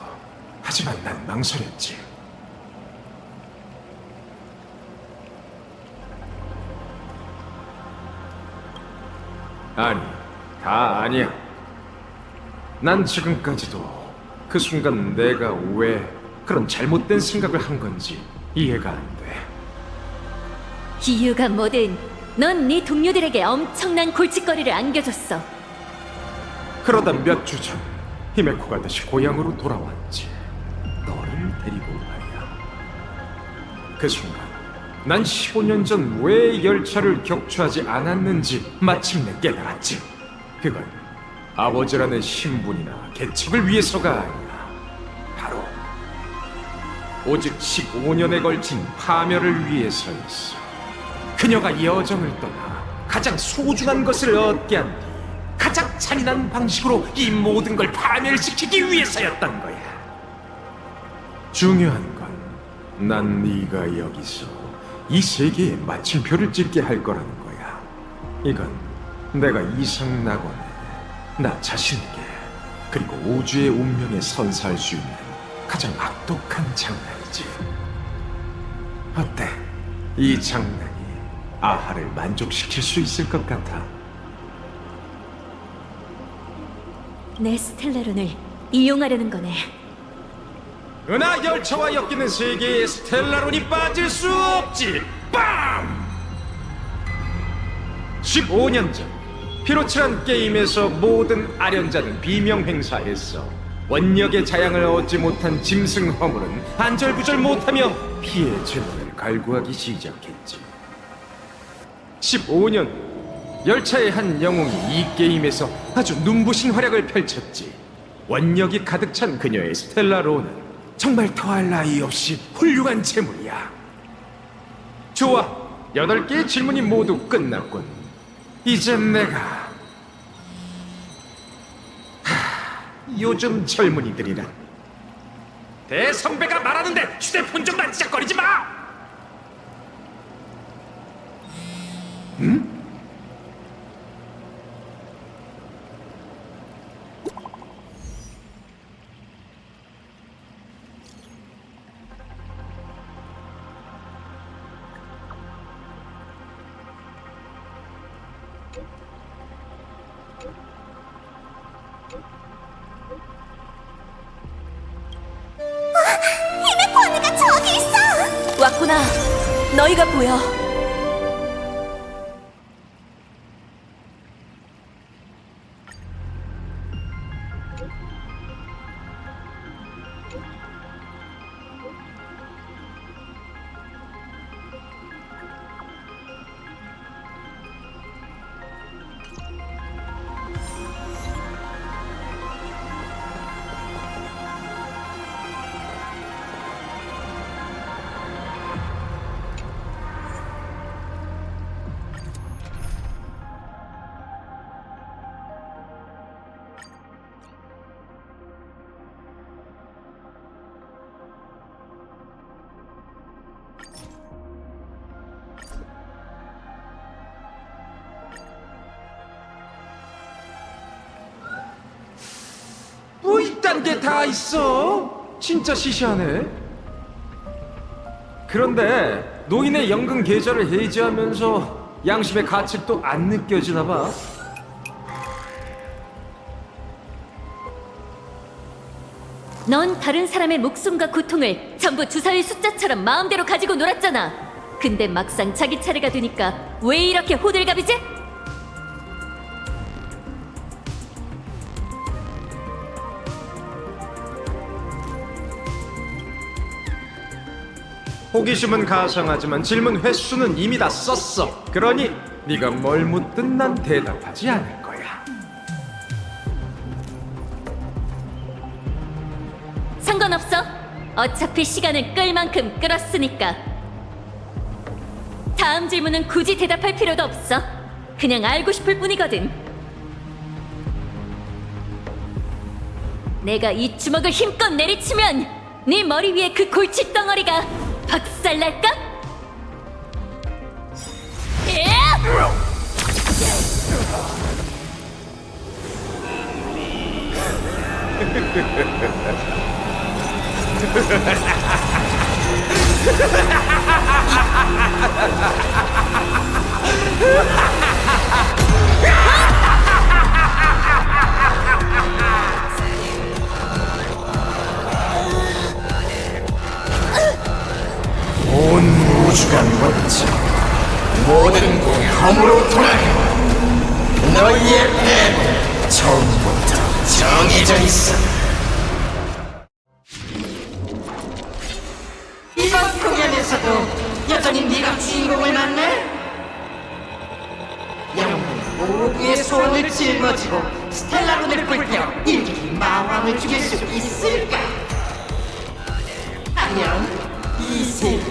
하지만 난 망설였지. 아니, 다 아니야. 난 지금까지도 그 순간 내가 왜 그런 잘못된 생각을 한 건지 이해가 안 돼. 이유가 뭐든 넌 네 동료들에게 엄청난 골칫거리를 안겨줬어. 그러다 몇 주 전 히메코가 다시 고향으로 돌아왔지. 너를 데리고 말이야. 그 순간 난 15년 전 왜 열차를 격추하지 않았는지 마침내 깨달았지. 그건 아버지라는 신분이나 계책을 위해서가 아니라 바로 오직 15년에 걸친 파멸을 위해서였어. 그녀가 여정을 떠나 가장 소중한 것을 얻게 한 뒤 가장 잔인한 방식으로 이 모든 걸 파멸시키기 위해서였던 거야. 중요한 건 난 네가 여기서 이 세계에 마침표를 찍게 할 거라는 거야. 이건 내가 이상 낙원에 나 자신에게 그리고 우주의 운명에 선사할 수 있는 가장 악독한 장난이지. 어때? 이 장난이 아하를 만족시킬 수 있을 것 같아. 내 스텔라론을 이용하려는 거네. 은하 열차와 엮이는 세계에 스텔라론이 빠질 수 없지. 빰! 15년 전 피로칠한 게임에서 모든 아련자는 비명 행사했어. 원력의 자양을 얻지 못한 짐승 허물은 안절부절 못하며 피해 죄문을 갈구하기 시작했지. 15년, 열차의 한 영웅이 이 게임에서 아주 눈부신 활약을 펼쳤지. 원력이 가득 찬 그녀의 스텔라로는 정말 더할 나위 없이 훌륭한 재물이야. 좋아, 8개의 질문이 모두 끝났군. 이젠 내가 요즘 젊은이들이란 대선배가 말하는데 휴대폰 좀 만지작거리지 마! 응? 히메코 언니가 저기 있어! 왔구나. 너희가 보여. 뭐 이딴 게 다 있어? 진짜 시시하네. 그런데 노인의 연금 계좌를 해지하면서 양심의 가책도 안 느껴지나 봐. 넌 다른 사람의 목숨과 고통을 전부 주사위 숫자처럼 마음대로 가지고 놀았잖아. 근데 막상 자기 차례가 되니까 왜 이렇게 호들갑이지? 호기심은 가상하지만 질문 횟수는 이미 다 썼어. 그러니 네가 뭘 묻든 난 대답하지 않을 거야. 상관없어. 어차피 시간을 끌 만큼 끌었으니까. 다음 질문은 굳이 대답할 필요도 없어. 그냥 알고 싶을 뿐이거든. 내가 이 주먹을 힘껏 내리치면 네 머리 위에 그 골칫 덩어리가 박살날까? 온 우주가 멋져 모든 공의 허물로 돌아가 너희의 패는 처음부터 정해져 있어. 이번 공연에서도 여전히 네가 주인공을 맡네? 영웅 모두의 소원을 짊어지고 스텔라론을 불태워 일일이 마왕을 죽일 수 있을까? 아니면 이 세계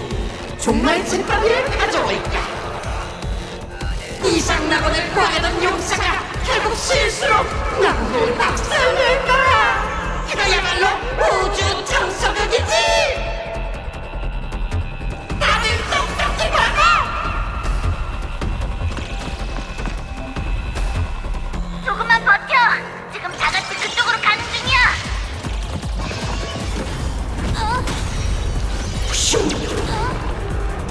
정말 진땀이를 가져올까? 이상낙원을 구하려던 용사가 결국 실수로 낙원을 박살낼까? 그야말로 우주 청소년이지! 다들 똑똑히 봐봐! 조금만 버텨! 지금 다같이 그쪽으로 가는 중이야!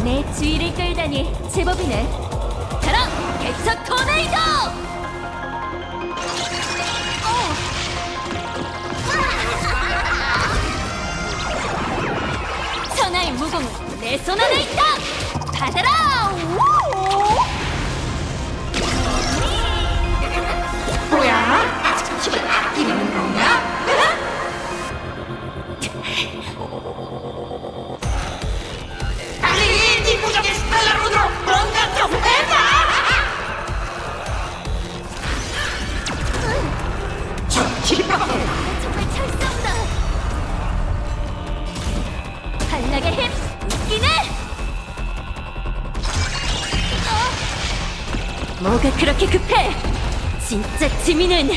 내 주의를 끌다니 제법이네. 자랑! 개척 토네이도! 천하의 무공은 내 손 안에 있다! 받아라! 우! 뭐가 그렇게 급해? 진짜 재미는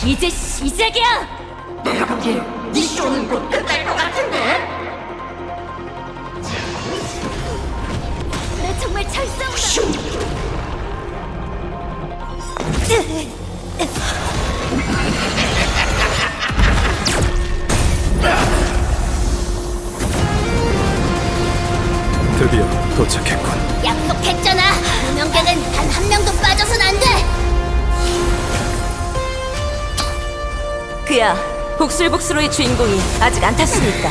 이제 시작이야! 내가 보기엔 네 쇼는 곧 끝날 것 같은데? 나 정말 잘 싸운다! 드디어 도착했군. 약속했잖아. 무명객은 단 한 명도 빠져선 안 돼. 그야, 복슬복슬로의 주인공이 아직 안 탔으니까.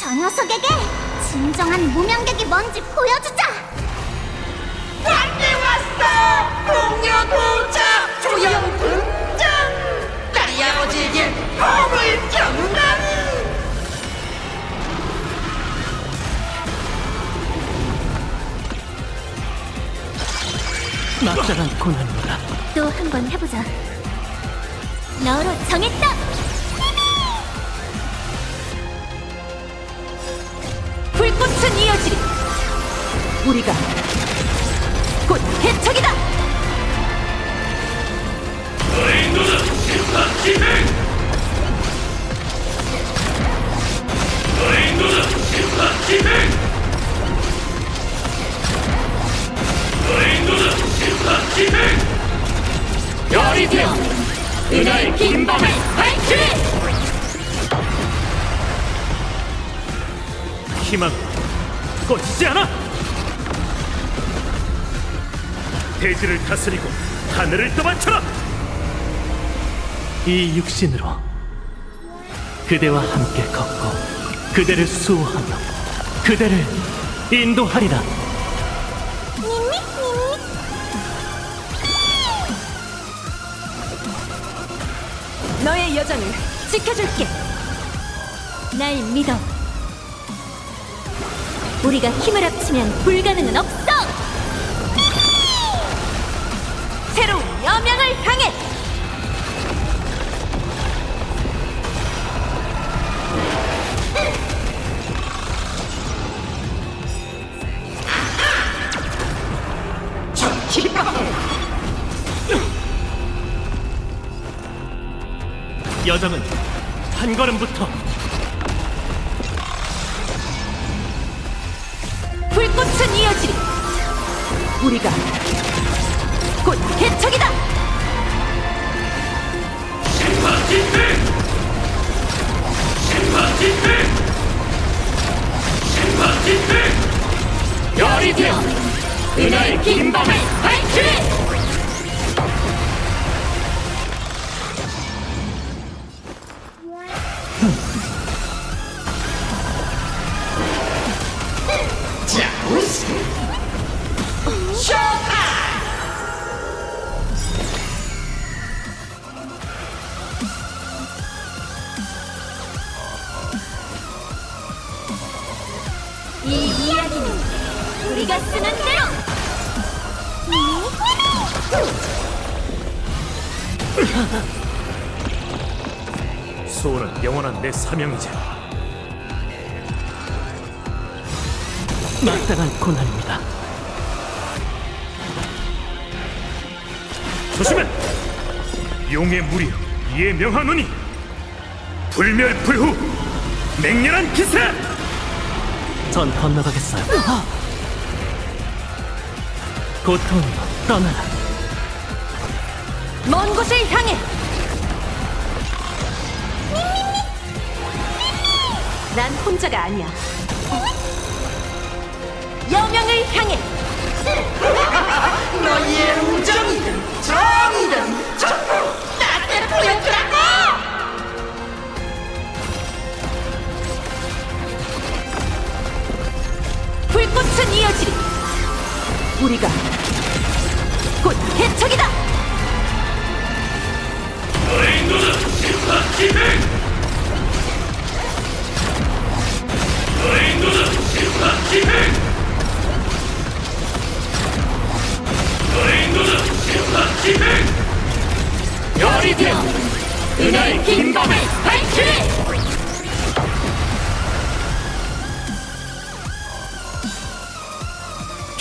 저 녀석에게 진정한 무명객이 뭔지 보여주자. 안돼 왔어! 공녀 도착! 조영 등장! 딸이 아버지에게 허물 경남! 막다란 고난입니다. 또 한 번 해보자. 너로 정했다! 불꽃은 이어지리. 우리가 곧 개척이다. 별이 되어 그날 긴 밤을 밝히리! 희망 꺼지지 않아! 대지를 다스리고 하늘을 떠받쳐라! 이 육신으로 그대와 함께 걷고 그대를 수호하며 그대를 인도하리라. 너의 여정을 지켜줄게. 날 믿어. 우리가 힘을 합치면 불가능은 없어! 새로운 여명을 향해. 저 기뻐! 여정은 한 걸음부터 불꽃은 이어지리. 우리가 곧 개척이다. 별이 되어 그날 긴 밤을 밝히리! 자, 우승! 쇼타임! 이 이야기는 우리가 쓰는 대로! 수호는 영원한 내 사명이지. 막다란 고난입니다. 조심해! 용의 무리여 이에 명하노니 불멸불후 맹렬한 기세! 전 건너가겠어요. 고통이여 떠나라. 먼 곳을 향해. 난 혼자가 아니야. 여명을 향해. 너희의 우정이든 정이든 전부 나한테 보여주라고! 불꽃은 이어지리. 우리가 곧 개척이다. 별이 되어 그날 긴 밤을 밝히리!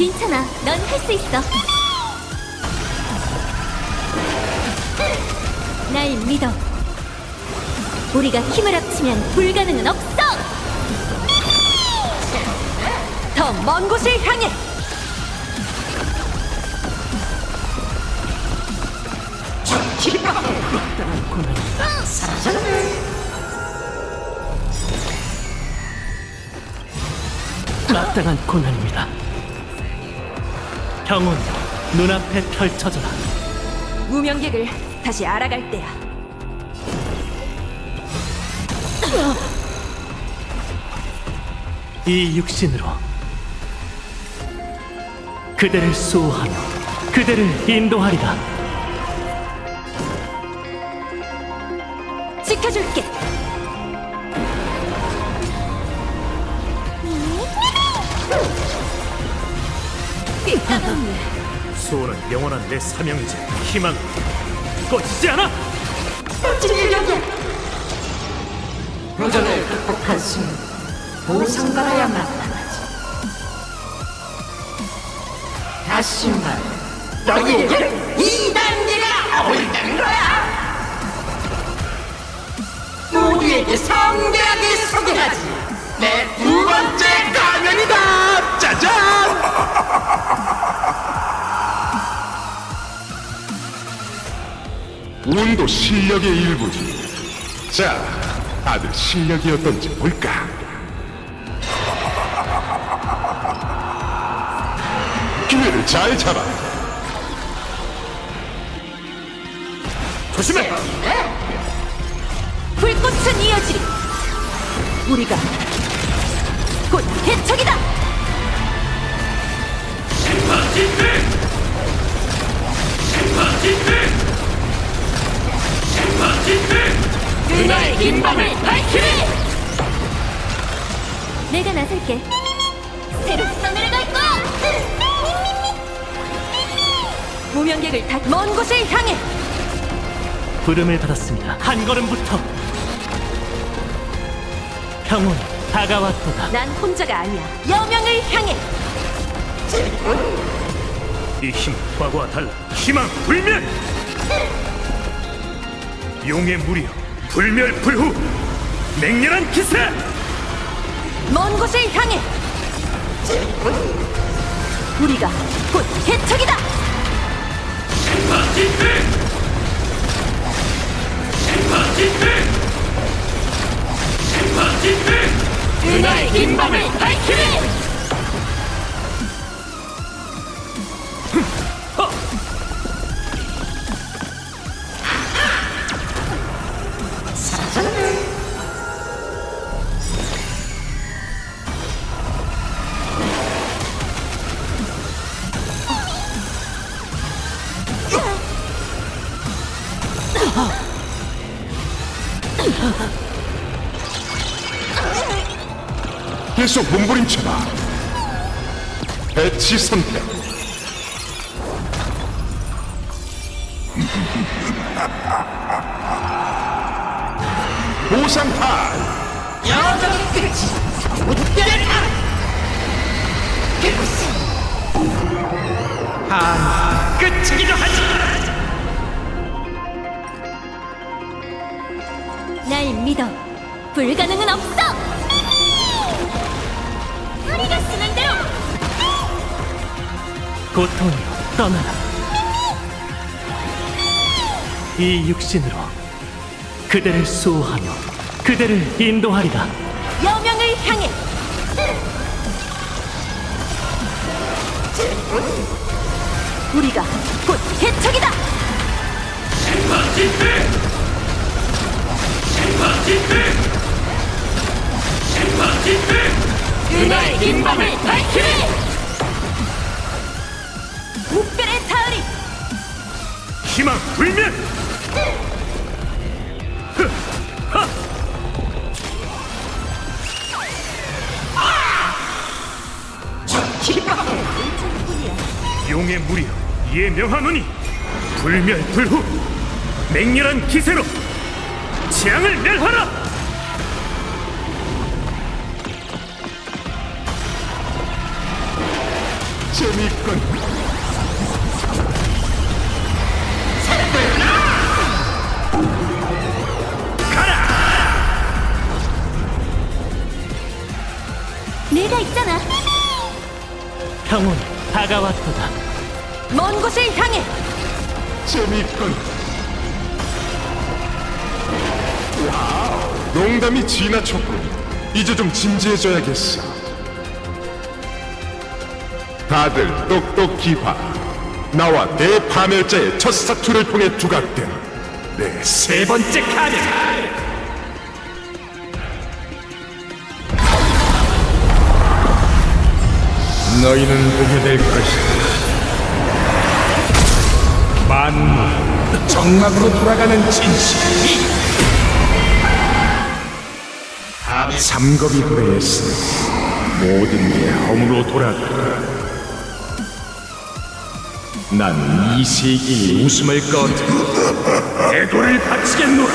괜찮아, 넌 할 수 있어. 날 믿어. 우리가 힘을 합치면 불가능은 없어. 더 먼 곳을 향해! 마땅한 고난입니다. 평온 눈앞에 펼쳐져라. 무명객을 다시 알아갈 때야. 이 육신으로 그대를 수호하며 그대를 인도하리라. 지켜줄게. 수호는 영원한 내 사명이지. 희망 꺼지지 않아. 도전을 극복한 순간 보상받아야 마땅하지. 다시 말해, 너희에게 이 단계가 어울리는 거야. 모두에게 성대하게 소개하지. 내 두 번째 가면이다. 짜잔! 운도 실력의 일부지. 자, 다들 실력이 어떤지 볼까? 기회를 잘 잡아. 조심해. 불꽃은 이어지리. 우리가 곧 개척이다. 그날의 긴 밤을 밝히리. 내가 나설게. 새로 써내려갈 거야. 무명객을 다 먼 곳을 향해. 부름을 받았습니다. 한 걸음부터 평온이 다가왔도다. 난 혼자가 아니야. 여명을 향해. 이 힘 과거와 달라. 희망 불멸. 용의 무리여 불멸불후. 맹렬한 기세. 먼 곳을 향해. 우리가 곧 개척이다. 그날의 긴 밤을 밝히리. 계속 몸부림쳐봐. 배치 선택. 보상타. 여정의 끝이 무대를 끝이기도 하지. 날 믿어. 불가능은 없어. 우리가 쓰는 대로. 고통이여 떠나라. 이 육신으로 그대를 수호하며 그대를 인도하리라. 여명을 향해. 우리가 곧 개척이다. 그날의 긴 밤을 밝히리. 무별의 타을이. 희망 불멸. 용의 무리여 이에 명하노니 불멸불후. 맹렬한 기세로 재앙을 멸하라. 재밌군. 내가 있잖아. 평온 다가왔도다. 먼 곳을 향해. 재밌군. 농담이 지나쳤군. 이제 좀 진지해져야겠어. 다들 똑똑히 봐. 나와 대파멸자의 첫 사투를 통해 두각된 내 세 번째 카드. 너희는 보게 될 것이다. 만물 정막으로 돌아가는 진실. 삼겁이 도래했으니 모든 게 허무로 돌아가. 난 이 세계의 웃음을 꺼내 대도를 바치겠노라.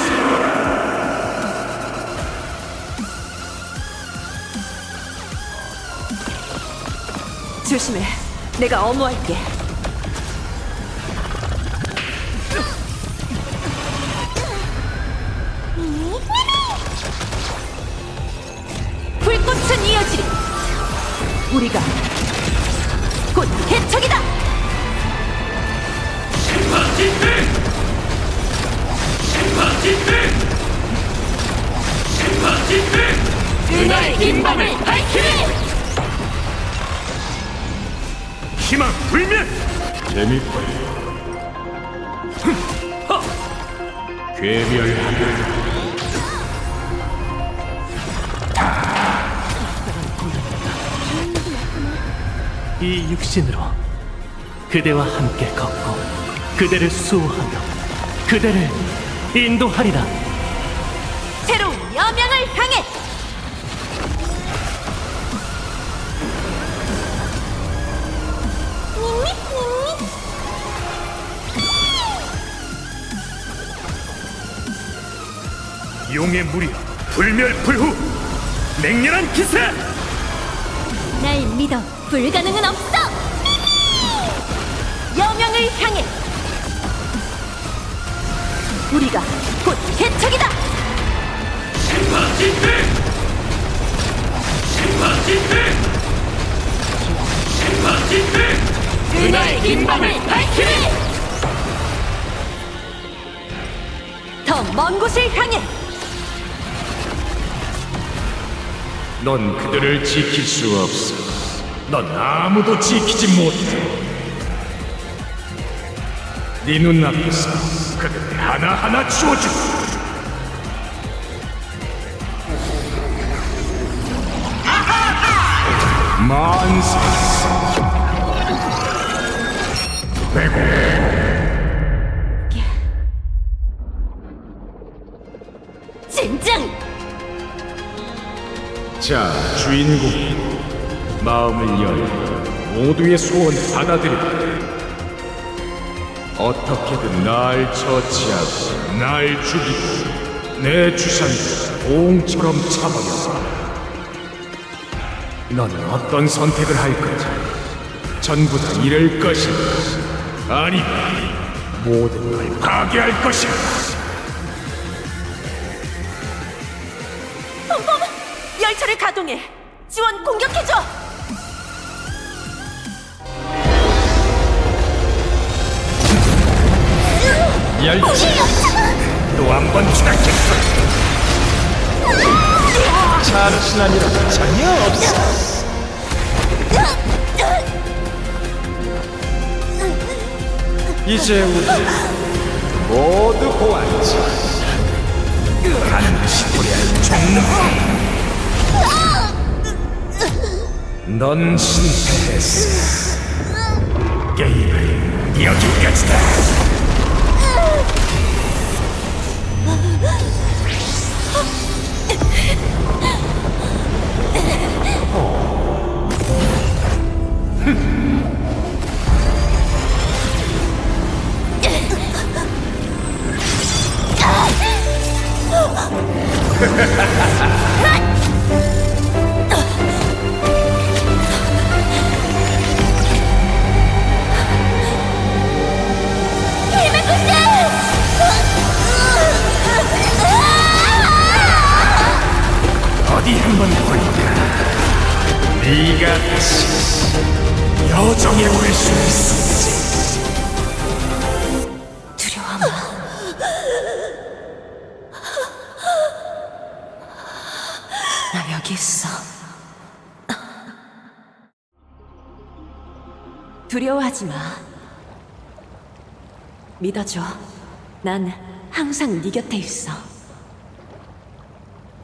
조심해. 내가 어무할게. 불꽃은 이어지리. 우리가 곧 개척이다. 그날의 긴밤을 밝히리. 희망 불멸. 재밌군. 괴멸하는 이 육신으로 그대와 함께 걷고 그대를 수호하며 그대를 인도하리라. 새로운 여명을 향해. 용의 무리여 불멸불후 맹렬한 기세. 날 믿어. 불가능은 없어. 여명을 향해. 우리가 곧 개척이다. 그날의 긴밤을 밝히리. 더 먼 곳을 향해. 넌 그들을 지킬 수 없어. 넌 아무도 지키지 못해. 네 눈앞에서 그들 하나하나 주워주고. 만세. 진정. 자, 주인공, 마음을 열고 모두의 소원 받아들여. 어떻게든 날 처치하고 날 죽이고 내 주사위를 봉처럼 차버려. 너는 어떤 선택을 할 거지? 전부 다 잃을 것인가? 아니, 모든 걸 파괴할 것인가? 열차를 가동해. 지원 공격해줘. 열차 또 한 번 추락했어. 참신한 일은 전혀 없어. 이제 우리 모두 보았지. 반드시 도래할 종로. 넌 실패했어. 게임은 여기까지다. 네가 다시 여정에 올 수 있었지. 두려워마. 나 여기 있어. 두려워하지 마. 믿어줘. 난 항상 네 곁에 있어.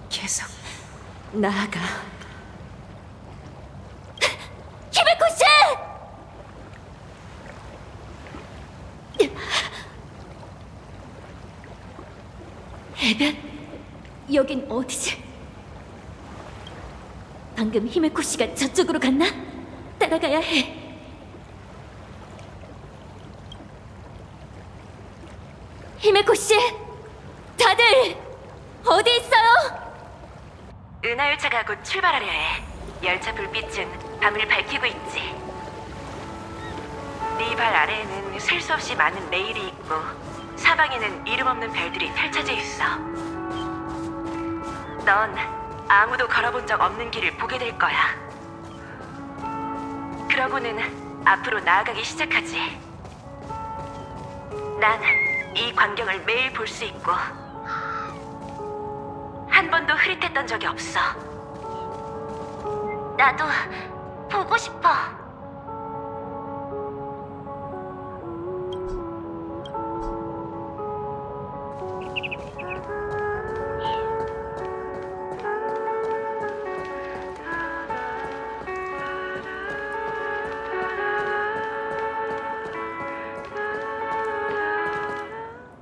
계속 나아가. 히메코시! 해변? 여긴 어디지? 방금 히메코시가 저쪽으로 갔나? 따라가야 해. 히메코시! 다들 어디 있어요? 은하열차가 곧 출발하려 해. 열차 불빛은 밤을 밝히고 있지. 네 발 아래에는 셀 수 없이 많은 레일이 있고 사방에는 이름 없는 별들이 펼쳐져 있어. 넌 아무도 걸어본 적 없는 길을 보게 될 거야. 그러고는 앞으로 나아가기 시작하지. 난 이 광경을 매일 볼 수 있고 한 번도 흐릿했던 적이 없어. 나도 보고 싶어.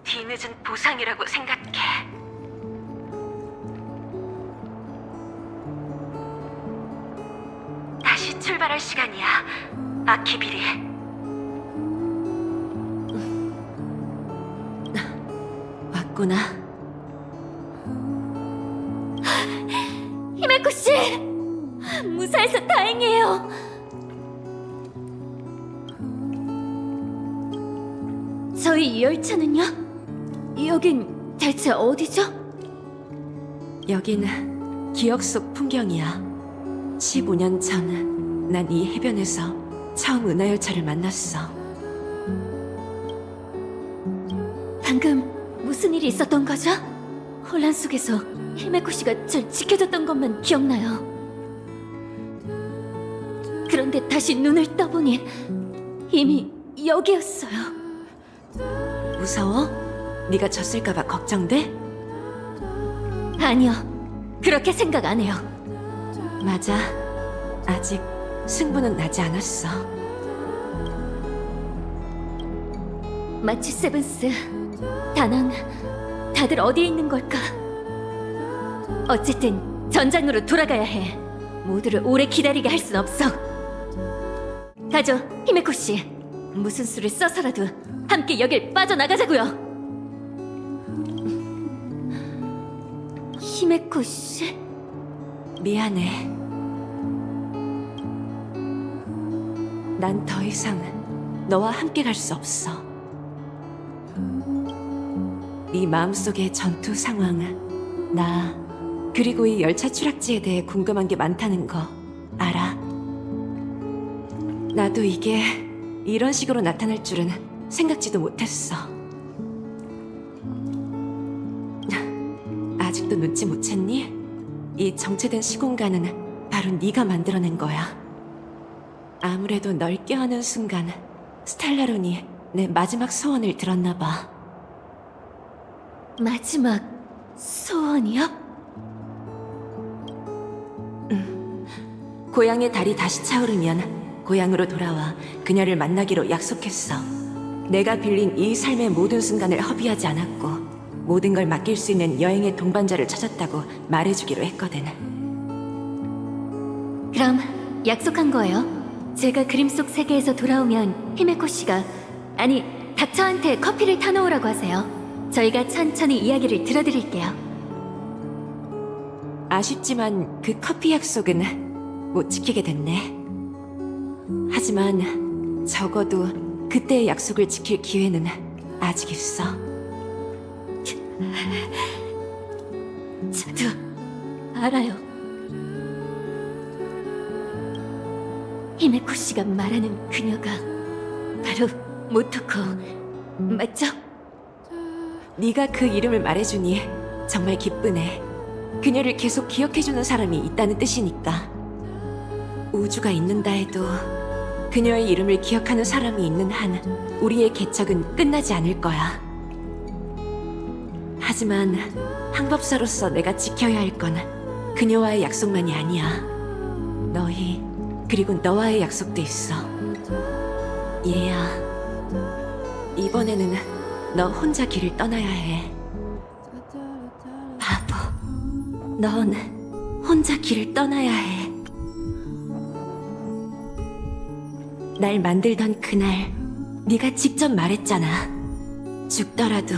뒤늦은 보상이라고 생각해. 다시 출발할 시간이야, 아키비리. 왔구나. 히메코시! 무사해서 다행이에요. 저희 열차는요? 여긴 대체 어디죠? 여긴 기억 속 풍경이야. 15년 전 난 이 해변에서 처음 은하열차를 만났어. 방금 무슨 일이 있었던 거죠? 혼란 속에서 히메코시가 절 지켜줬던 것만 기억나요. 그런데 다시 눈을 떠보니 이미 여기였어요. 무서워? 네가 졌을까봐 걱정돼? 아니요, 그렇게 생각 안 해요. 맞아. 아직 승부는 나지 않았어. 마치 세븐스, 다낭, 다들 어디에 있는 걸까? 어쨌든 전장으로 돌아가야 해. 모두를 오래 기다리게 할 순 없어. 가죠, 히메코시. 무슨 수를 써서라도 함께 여길 빠져나가자고요. 히메코시? 미안해. 난 더 이상 너와 함께 갈 수 없어. 네 마음속의 전투 상황, 나 그리고 이 열차 추락지에 대해 궁금한 게 많다는 거 알아. 나도 이게 이런 식으로 나타날 줄은 생각지도 못했어. 아직도 눈치 못 챘니? 이 정체된 시공간은 바로 네가 만들어낸 거야. 아무래도 널 껴안은 순간 스텔라론이 내 마지막 소원을 들었나 봐. 마지막 소원이요? 고향의 달이 다시 차오르면 고향으로 돌아와 그녀를 만나기로 약속했어. 내가 빌린 이 삶의 모든 순간을 허비하지 않았고 모든 걸 맡길 수 있는 여행의 동반자를 찾았다고 말해주기로 했거든. 그럼 약속한 거예요. 제가 그림 속 세계에서 돌아오면 히메코 씨가, 아니 닥터한테 커피를 타놓으라고 하세요. 저희가 천천히 이야기를 들어드릴게요. 아쉽지만 그 커피 약속은 못 지키게 됐네. 하지만 적어도 그때의 약속을 지킬 기회는 아직 있어. 저도 알아요. 히메코 씨가 말하는 그녀가 바로 모토코 맞죠? 네가 그 이름을 말해주니 정말 기쁘네. 그녀를 계속 기억해주는 사람이 있다는 뜻이니까. 우주가 있는다 해도 그녀의 이름을 기억하는 사람이 있는 한 우리의 개척은 끝나지 않을 거야. 하지만 항법사로서 내가 지켜야 할 건 그녀와의 약속만이 아니야. 너희 그리고 너와의 약속도 있어. 얘야, 이번에는 너 혼자 길을 떠나야 해. 바보, 넌 혼자 길을 떠나야 해. 날 만들던 그날 네가 직접 말했잖아. 죽더라도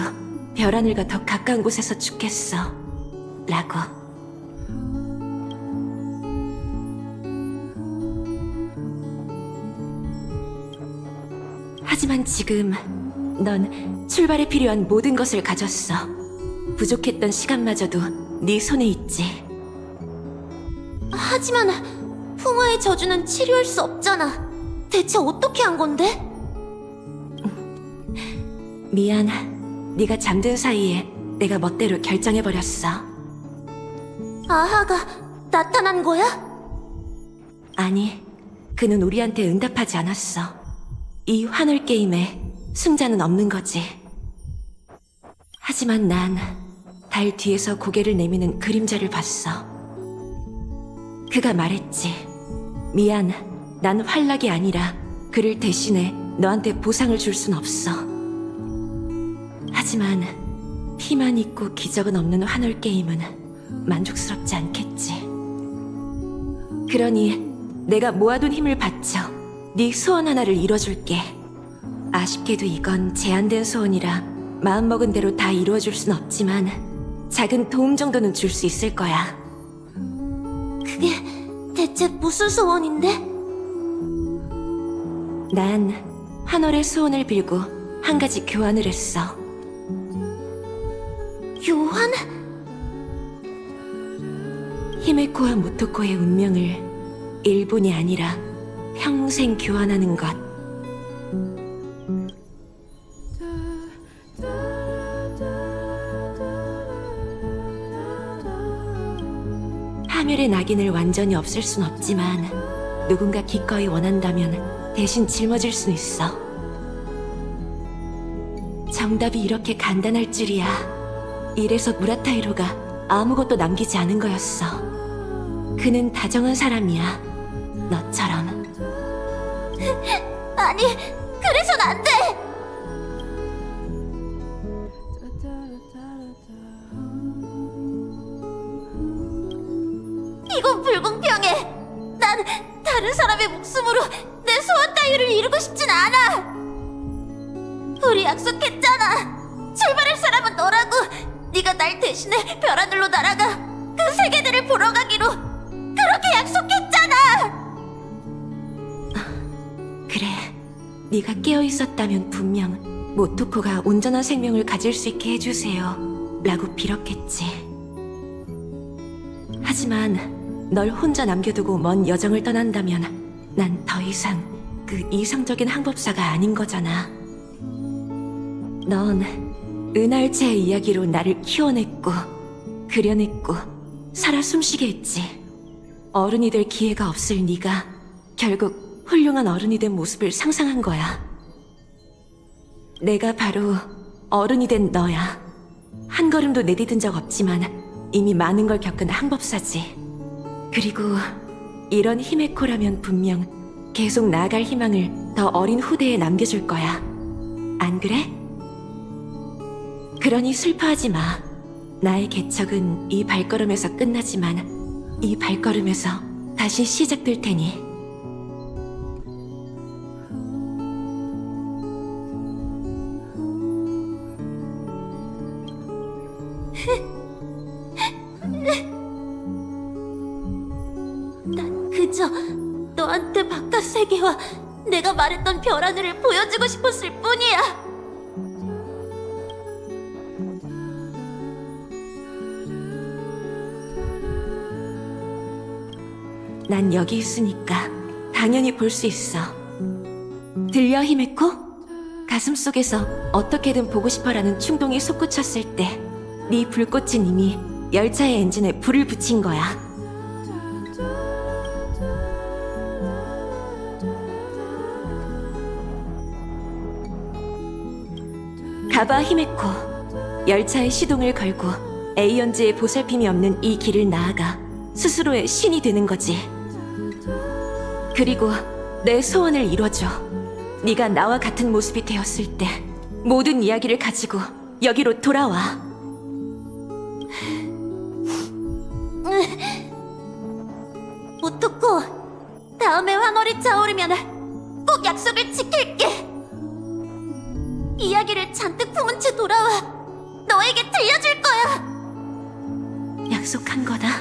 별하늘과 더 가까운 곳에서 죽겠어 라고. 하지만 지금 넌 출발에 필요한 모든 것을 가졌어. 부족했던 시간마저도 네 손에 있지. 하지만 풍화의 저주는 치료할 수 없잖아. 대체 어떻게 한 건데? 미안. 네가 잠든 사이에 내가 멋대로 결정해버렸어. 아하가 나타난 거야? 아니, 그는 우리한테 응답하지 않았어. 이 환월 게임에 승자는 없는 거지. 하지만 난 달 뒤에서 고개를 내미는 그림자를 봤어. 그가 말했지. 미안, 난 환락이 아니라 그를 대신해 너한테 보상을 줄 순 없어. 하지만 피만 있고 기적은 없는 환월 게임은 만족스럽지 않겠지. 그러니 내가 모아둔 힘을 바쳐 네 소원 하나를 이뤄줄게. 아쉽게도 이건 제한된 소원이라 마음먹은 대로 다 이루어줄 순 없지만 작은 도움 정도는 줄 수 있을 거야. 그게 대체 무슨 소원인데? 난 환월의 소원을 빌고 한 가지 교환을 했어. 교환? 히메코와 모토코의 운명을 일본이 아니라 평생 교환하는 것. 파멸의 낙인을 완전히 없앨 순 없지만 누군가 기꺼이 원한다면 대신 짊어질 수 있어. 정답이 이렇게 간단할 줄이야. 이래서 무라타히로가 아무것도 남기지 않은 거였어. 그는 다정한 사람이야. 너처럼. 아니, 그래선 안 돼! 이건 불공평해! 난 다른 사람의 목숨으로 내 소원 따위를 이루고 싶진 않아! 우리 약속했잖아! 출발할 사람은 너라고! 네가 날 대신해 별하늘로 날아가 그 세계들을 보러 가기로 그렇게 약속했잖아! 그래, 네가 깨어있었다면 분명 모토코가 온전한 생명을 가질 수 있게 해주세요 라고 빌었겠지. 하지만 널 혼자 남겨두고 먼 여정을 떠난다면 난 더 이상 그 이상적인 항법사가 아닌 거잖아. 넌 은하열차의 이야기로 나를 키워냈고 그려냈고 살아 숨쉬게 했지. 어른이 될 기회가 없을 네가 결국 훌륭한 어른이 된 모습을 상상한 거야. 내가 바로 어른이 된 너야. 한 걸음도 내디딘 적 없지만 이미 많은 걸 겪은 항법사지. 그리고 이런 히메코라면 분명 계속 나아갈 희망을 더 어린 후대에 남겨줄 거야. 안 그래? 그러니 슬퍼하지 마. 나의 개척은 이 발걸음에서 끝나지만 이 발걸음에서 다시 시작될 테니. 난 그저 너한테 바깥 세계와 내가 말했던 별하늘을 보여주고 싶었을 뿐이야. 난 여기 있으니까 다 당연히 볼 수 있어. 들려, 히메코? 가슴속에서 어떻게든 보고 싶어라는 충동이 솟구쳤을 때 네 불꽃은 이미 열차의 엔진에 불을 붙인 거야. 가봐, 히메코. 열차의 시동을 걸고 에이언즈의 보살핌이 없는 이 길을 나아가 스스로의 신이 되는 거지. 그리고 내 소원을 이뤄줘. 네가 나와 같은 모습이 되었을 때 모든 이야기를 가지고 여기로 돌아와. 무토코, 다음에 황홀이 차오르면 꼭 약속을 지킬게. 이야기를 잔뜩 품은 채 돌아와 너에게 들려줄 거야. 약속한 거다.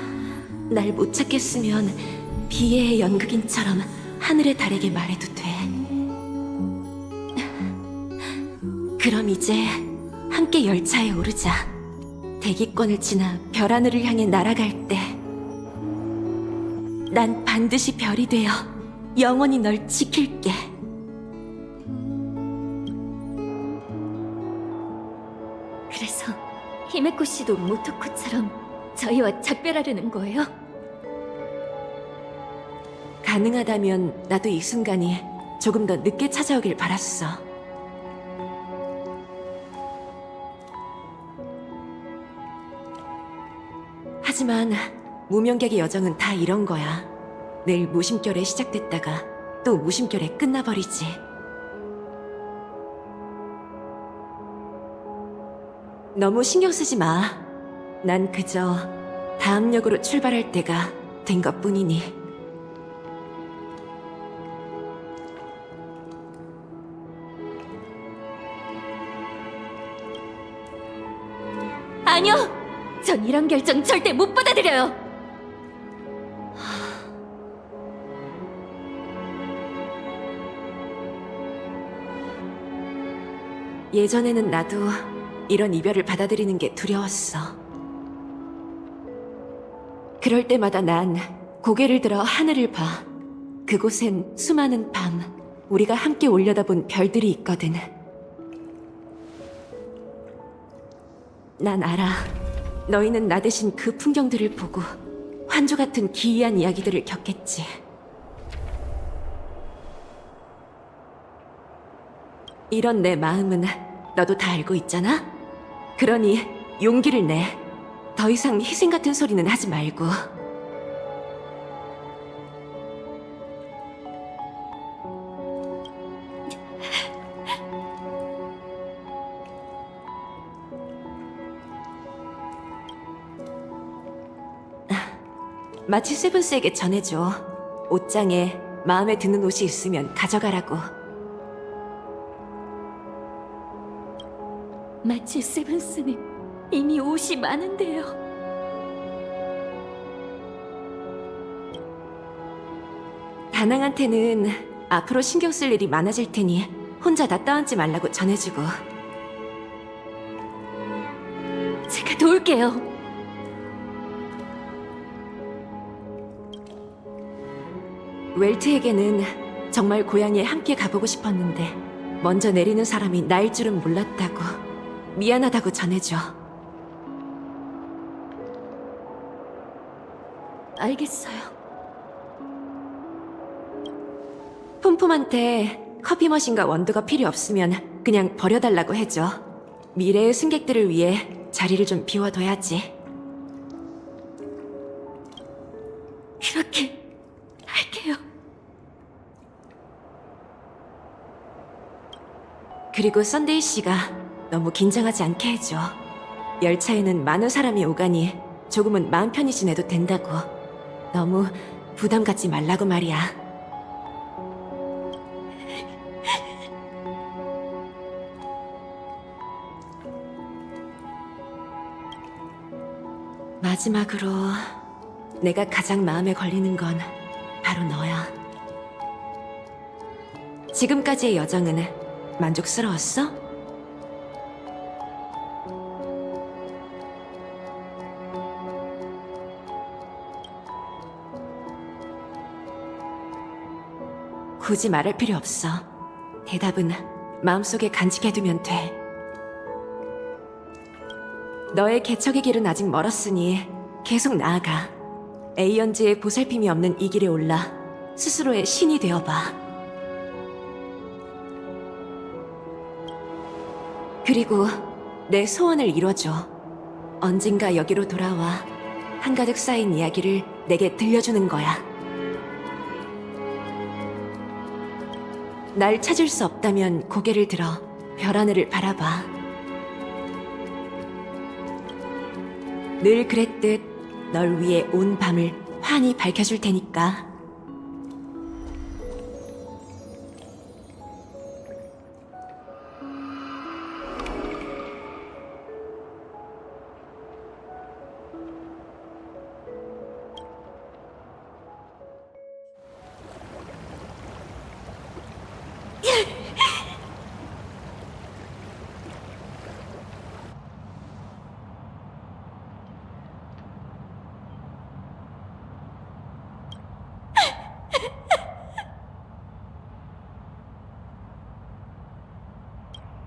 날 못 찾겠으면 비애의 연극인처럼 하늘의 달에게 말해도 돼. 그럼 이제 함께 열차에 오르자. 대기권을 지나 별 하늘을 향해 날아갈 때 난 반드시 별이 되어 영원히 널 지킬게. 그래서 히메코 씨도 모토코처럼 저희와 작별하려는 거예요? 가능하다면 나도 이 순간이 조금 더 늦게 찾아오길 바랐어. 하지만 무명객의 여정은 다 이런 거야. 내일 무심결에 시작됐다가 또 무심결에 끝나버리지. 너무 신경 쓰지 마. 난 그저 다음 역으로 출발할 때가 된 것뿐이니. 아니요! 전 이런 결정 절대 못 받아들여요! 예전에는 나도 이런 이별을 받아들이는 게 두려웠어. 그럴 때마다 난 고개를 들어 하늘을 봐. 그곳엔 수많은 밤, 우리가 함께 올려다본 별들이 있거든. 난 알아. 너희는 나 대신 그 풍경들을 보고 환조 같은 기이한 이야기들을 겪겠지. 이런 내 마음은 너도 다 알고 있잖아? 그러니 용기를 내. 더 이상 희생 같은 소리는 하지 말고. 마치 세븐스에게 전해줘. 옷장에 마음에 드는 옷이 있으면 가져가라고. 마치 세븐스는 이미 옷이 많은데요. 다낭한테는 앞으로 신경 쓸 일이 많아질 테니 혼자 다 떠안지 말라고 전해주고. 제가 도울게요. 웰트에게는 정말 고향에 함께 가보고 싶었는데 먼저 내리는 사람이 나일 줄은 몰랐다고. 미안하다고 전해줘. 알겠어요. 폼폼한테 커피 머신과 원두가 필요 없으면 그냥 버려달라고 해줘. 미래의 승객들을 위해 자리를 좀 비워둬야지. 그렇게 할게요. 그리고 썬데이 씨가 너무 긴장하지 않게 해줘. 열차에는 많은 사람이 오가니 조금은 마음 편히 지내도 된다고. 너무 부담 갖지 말라고 말이야. 마지막으로 내가 가장 마음에 걸리는 건 바로 너야. 지금까지의 여정은 만족스러웠어? 굳이 말할 필요 없어. 대답은 마음속에 간직해두면 돼. 너의 개척의 길은 아직 멀었으니 계속 나아가. 에이언즈의 보살핌이 없는 이 길에 올라 스스로의 신이 되어봐. 그리고 내 소원을 이뤄줘. 언젠가 여기로 돌아와 한가득 쌓인 이야기를 내게 들려주는 거야. 날 찾을 수 없다면 고개를 들어 별 하늘을 바라봐. 늘 그랬듯 널 위해 온 밤을 환히 밝혀줄 테니까.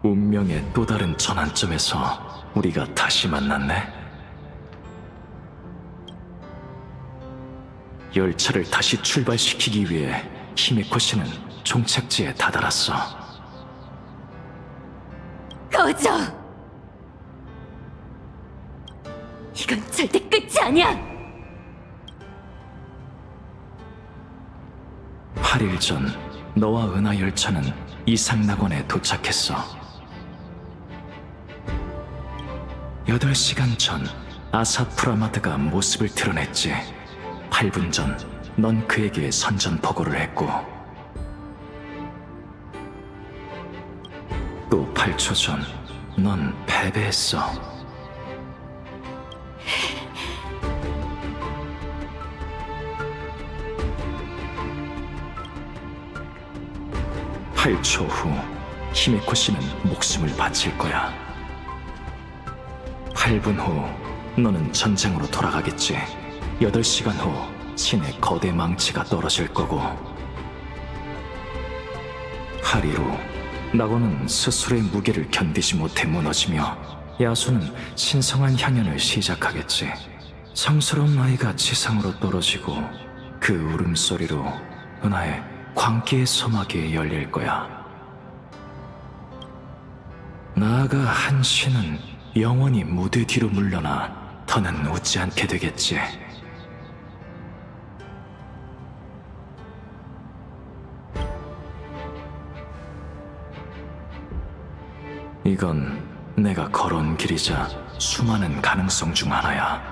운명의 또 다른 전환점에서 우리가 다시 만났네. 열차를 다시 출발시키기 위해 히메코 씨는 종착지에 다다랐어. 꺼져! 이건 절대 끝이 아니야! 8일 전 너와 은하 열차는 이상낙원에 도착했어. 8시간 전 아사프라마드가 모습을 드러냈지. 8분 전 넌 그에게 선전포고를 했고, 또 8초 전 넌 패배했어. (8초) 후 히메코 씨는 목숨을 바칠 거야. 8분 후 너는 전장으로 돌아가겠지. 8시간 후 신의 거대 망치가 떨어질 거고, 8일 후 낙원은 스스로의 무게를 견디지 못해 무너지며 야수는 신성한 향연을 시작하겠지. 성스러운 아이가 지상으로 떨어지고 그 울음소리로 은하의 광기의 서막이 열릴 거야. 나아가 한 신은 영원히 무대 뒤로 물러나 더는 웃지 않게 되겠지. 이건 내가 걸어온 길이자 수많은 가능성 중 하나야.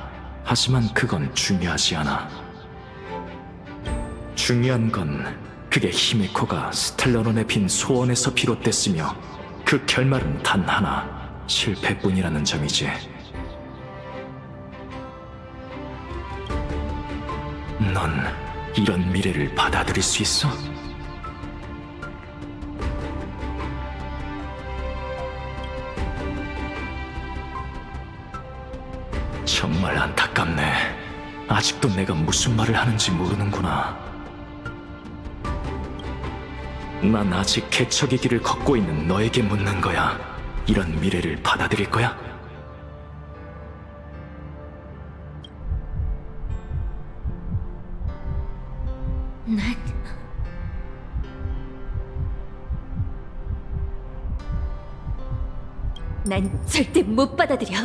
하지만 그건 중요하지 않아. 중요한 건 그게 히메코가 스텔라론의 빈 소원에서 비롯됐으며 그 결말은 단 하나, 실패뿐이라는 점이지. 넌 이런 미래를 받아들일 수 있어? 정말 안타깝네. 아직도 내가 무슨 말을 하는지 모르는구나. 난 아직 개척의 길을 걷고 있는 너에게 묻는 거야. 이런 미래를 받아들일 거야? 난 절대 못 받아들여.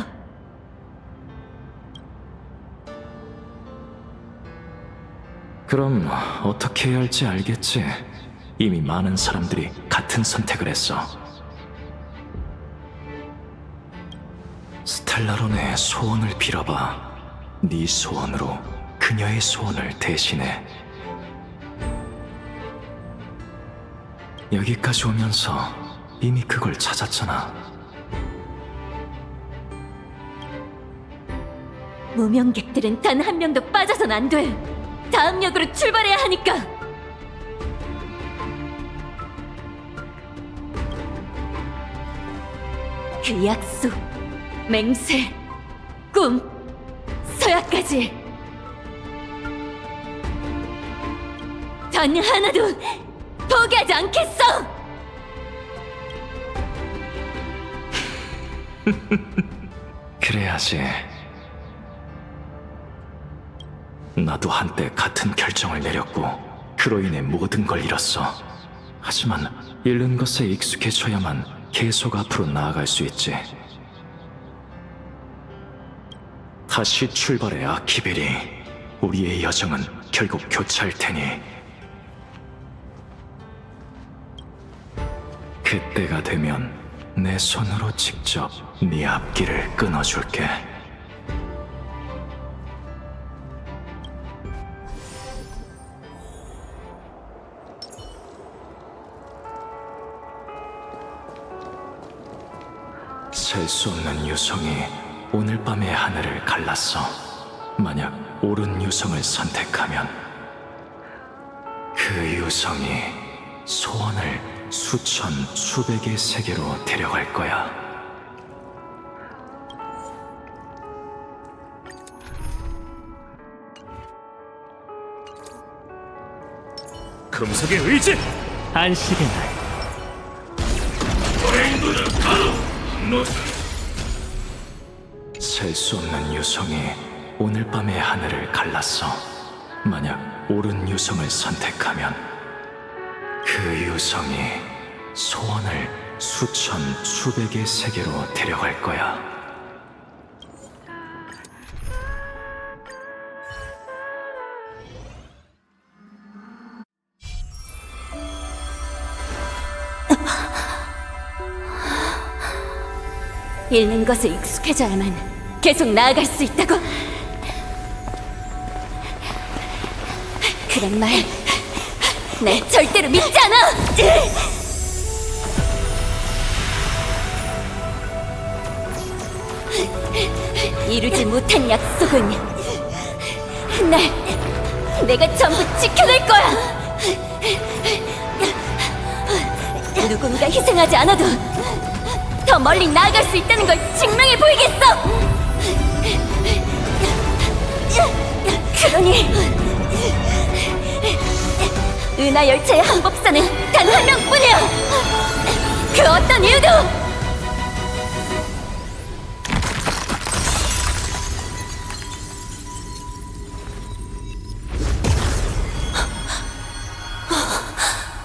그럼 어떻게 해야 할지 알겠지? 이미 많은 사람들이 같은 선택을 했어. 스텔라론의 소원을 빌어봐. 네 소원으로 그녀의 소원을 대신해. 여기까지 오면서 이미 그걸 찾았잖아. 무명객들은 단 한 명도 빠져선 안 돼. 다음 역으로 출발해야 하니까. 그 약속, 맹세, 꿈, 서약까지 단 하나도 포기하지 않겠어! 그래야지. 나도 한때 같은 결정을 내렸고 그로 인해 모든 걸 잃었어. 하지만 잃는 것에 익숙해져야만 계속 앞으로 나아갈 수 있지. 다시 출발해, 아키베리. 우리의 여정은 결국 교차할 테니 그때가 되면 내 손으로 직접 네 앞길을 끊어줄게. 셀 수 없는 유성이 오늘 밤의 하늘을 갈랐어. 만약 옳은 유성을 선택하면 그 유성이 소원을 수천, 수백의 세계로 데려갈 거야. 금속의 의지! 안식의 날. 셀 수 없는 유성이 오늘 밤의 하늘을 갈랐어. 만약 옳은 유성을 선택하면 그 유성이 소원을 수천, 수백의 세계로 데려갈 거야. 잃는 것에 익숙해져야만 계속 나아갈 수 있다고? 그런 말, 내 절대로 믿지 않아! 이루지 못한 약속은 내가 전부 지켜낼 거야! 누군가 희생하지 않아도 더 멀리 나아갈 수 있다는 걸 증명해 보이겠어! 그러니 은하 열차의 항법사는 단 한 명뿐이야! 그 어떤 이유도!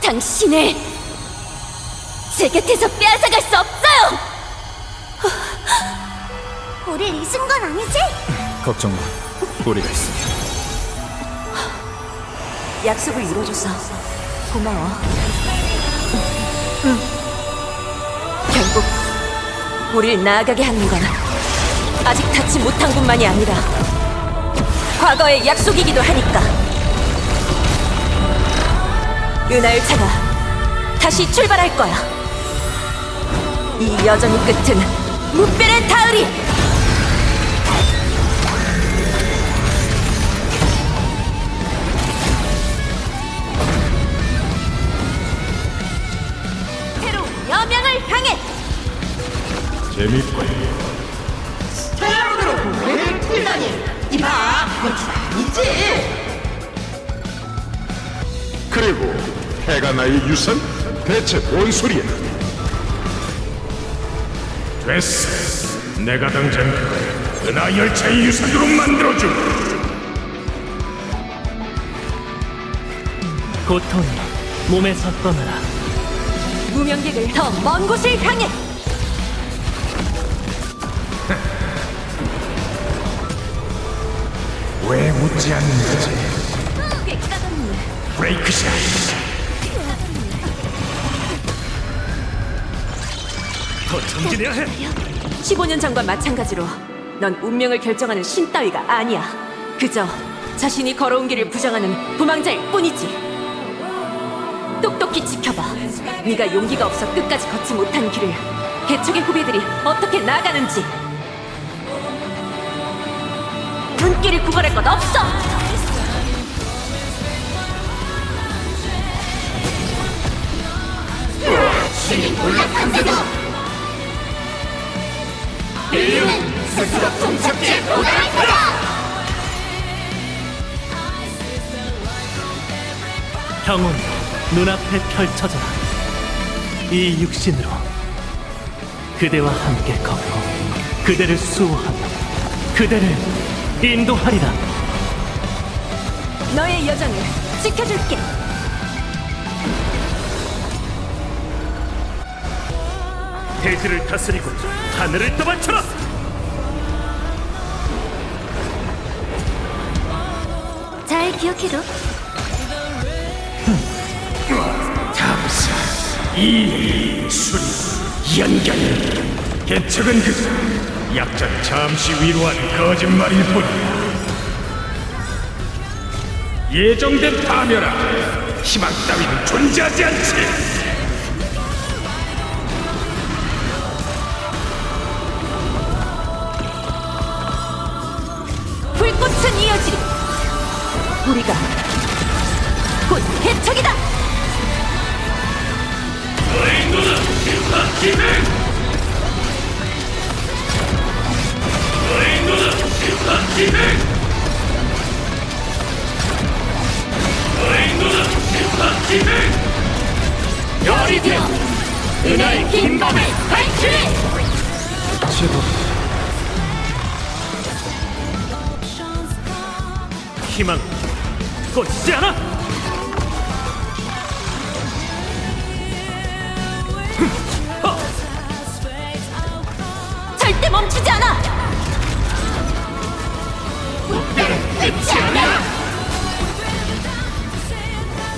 당신을 제 곁에서 빼앗아갈 수 없어요! 우릴 잊은 건 아니지? 걱정 마. 우리가 있어. 약속을 이뤄줘서 고마워. 결국 우릴 나아가게 하는 건 아직 닿지 못한 곳만이 아니라 과거의 약속이기도 하니까. 은하열차가 다시 출발할 거야. 이 여정의 끝은 무뼈에 닿으리. 새로운 여명을 향해! 재밌군. 스텔라로드로 공을 틀다니. 이봐, 그건 줄 아니지? 그리고 해가 나의 유산? 대체 뭔 소리야? 됐어. 내가 당장 그걸 은하 열차의 유산으로 만들어줄. 고통이 몸에서 떠나라. 무명객을 더 먼 곳을 향해. 왜 묻지 않는 거지? 브레이크샷. 더 전진해야 해! 15년 전과 마찬가지로 넌 운명을 결정하는 신 따위가 아니야. 그저 자신이 걸어온 길을 부정하는 도망자일 뿐이지. 똑똑히 지켜봐. 네가 용기가 없어 끝까지 걷지 못한 길을 개척의 후배들이 어떻게 나가는지. 눈길을 구걸할 것 없어. 신이 올라탄데도 인류는 스스로 종착지에 도달할 거야! 형은 눈앞에 펼쳐져라. 이 육신으로 그대와 함께 걷고 그대를 수호하며 그대를 인도하리라. 너의 여정을 지켜줄게. 대지를 다스리고 하늘을 떠받쳐라. 잘 기억해둬. 탐사, 이 수리, 연결. 개척은 그저 약자를 잠시 위로하는 거짓말일 뿐이야. 예정된 파멸아, 희망 따위는 존재하지 않지. 불꽃은 이어지리. 우리가 곧 개척이다. 별이 되어 은하의 긴 밤을 밝히리. 희망 꺼지지 않아. 절대 멈추지 않아. 끝이 아니야.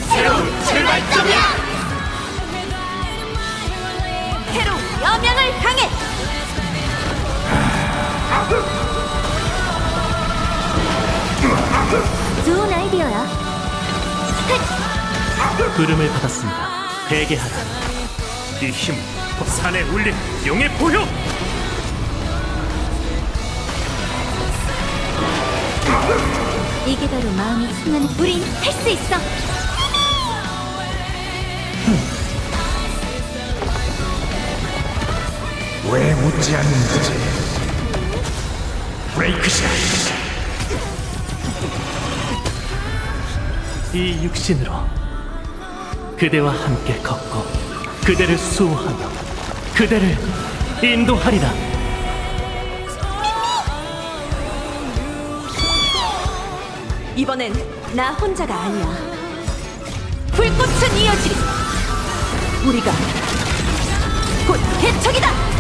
새로운 출발점이야. 새로운 여명을 향해. 좋은 아이디어야. 부름을 받았습니다. 대개하라. 이 힘, 산에 울린 용의 보효. 이게 바로 마음이 승하는. 우린 할 수 있어. 왜 묻지 않는 거지? 브레이크샷. 이 육신으로 그대와 함께 걷고 그대를 수호하며 그대를 인도하리라. 이번엔 나 혼자가 아니야. 불꽃은 이어지리. 우리가 곧 개척이다.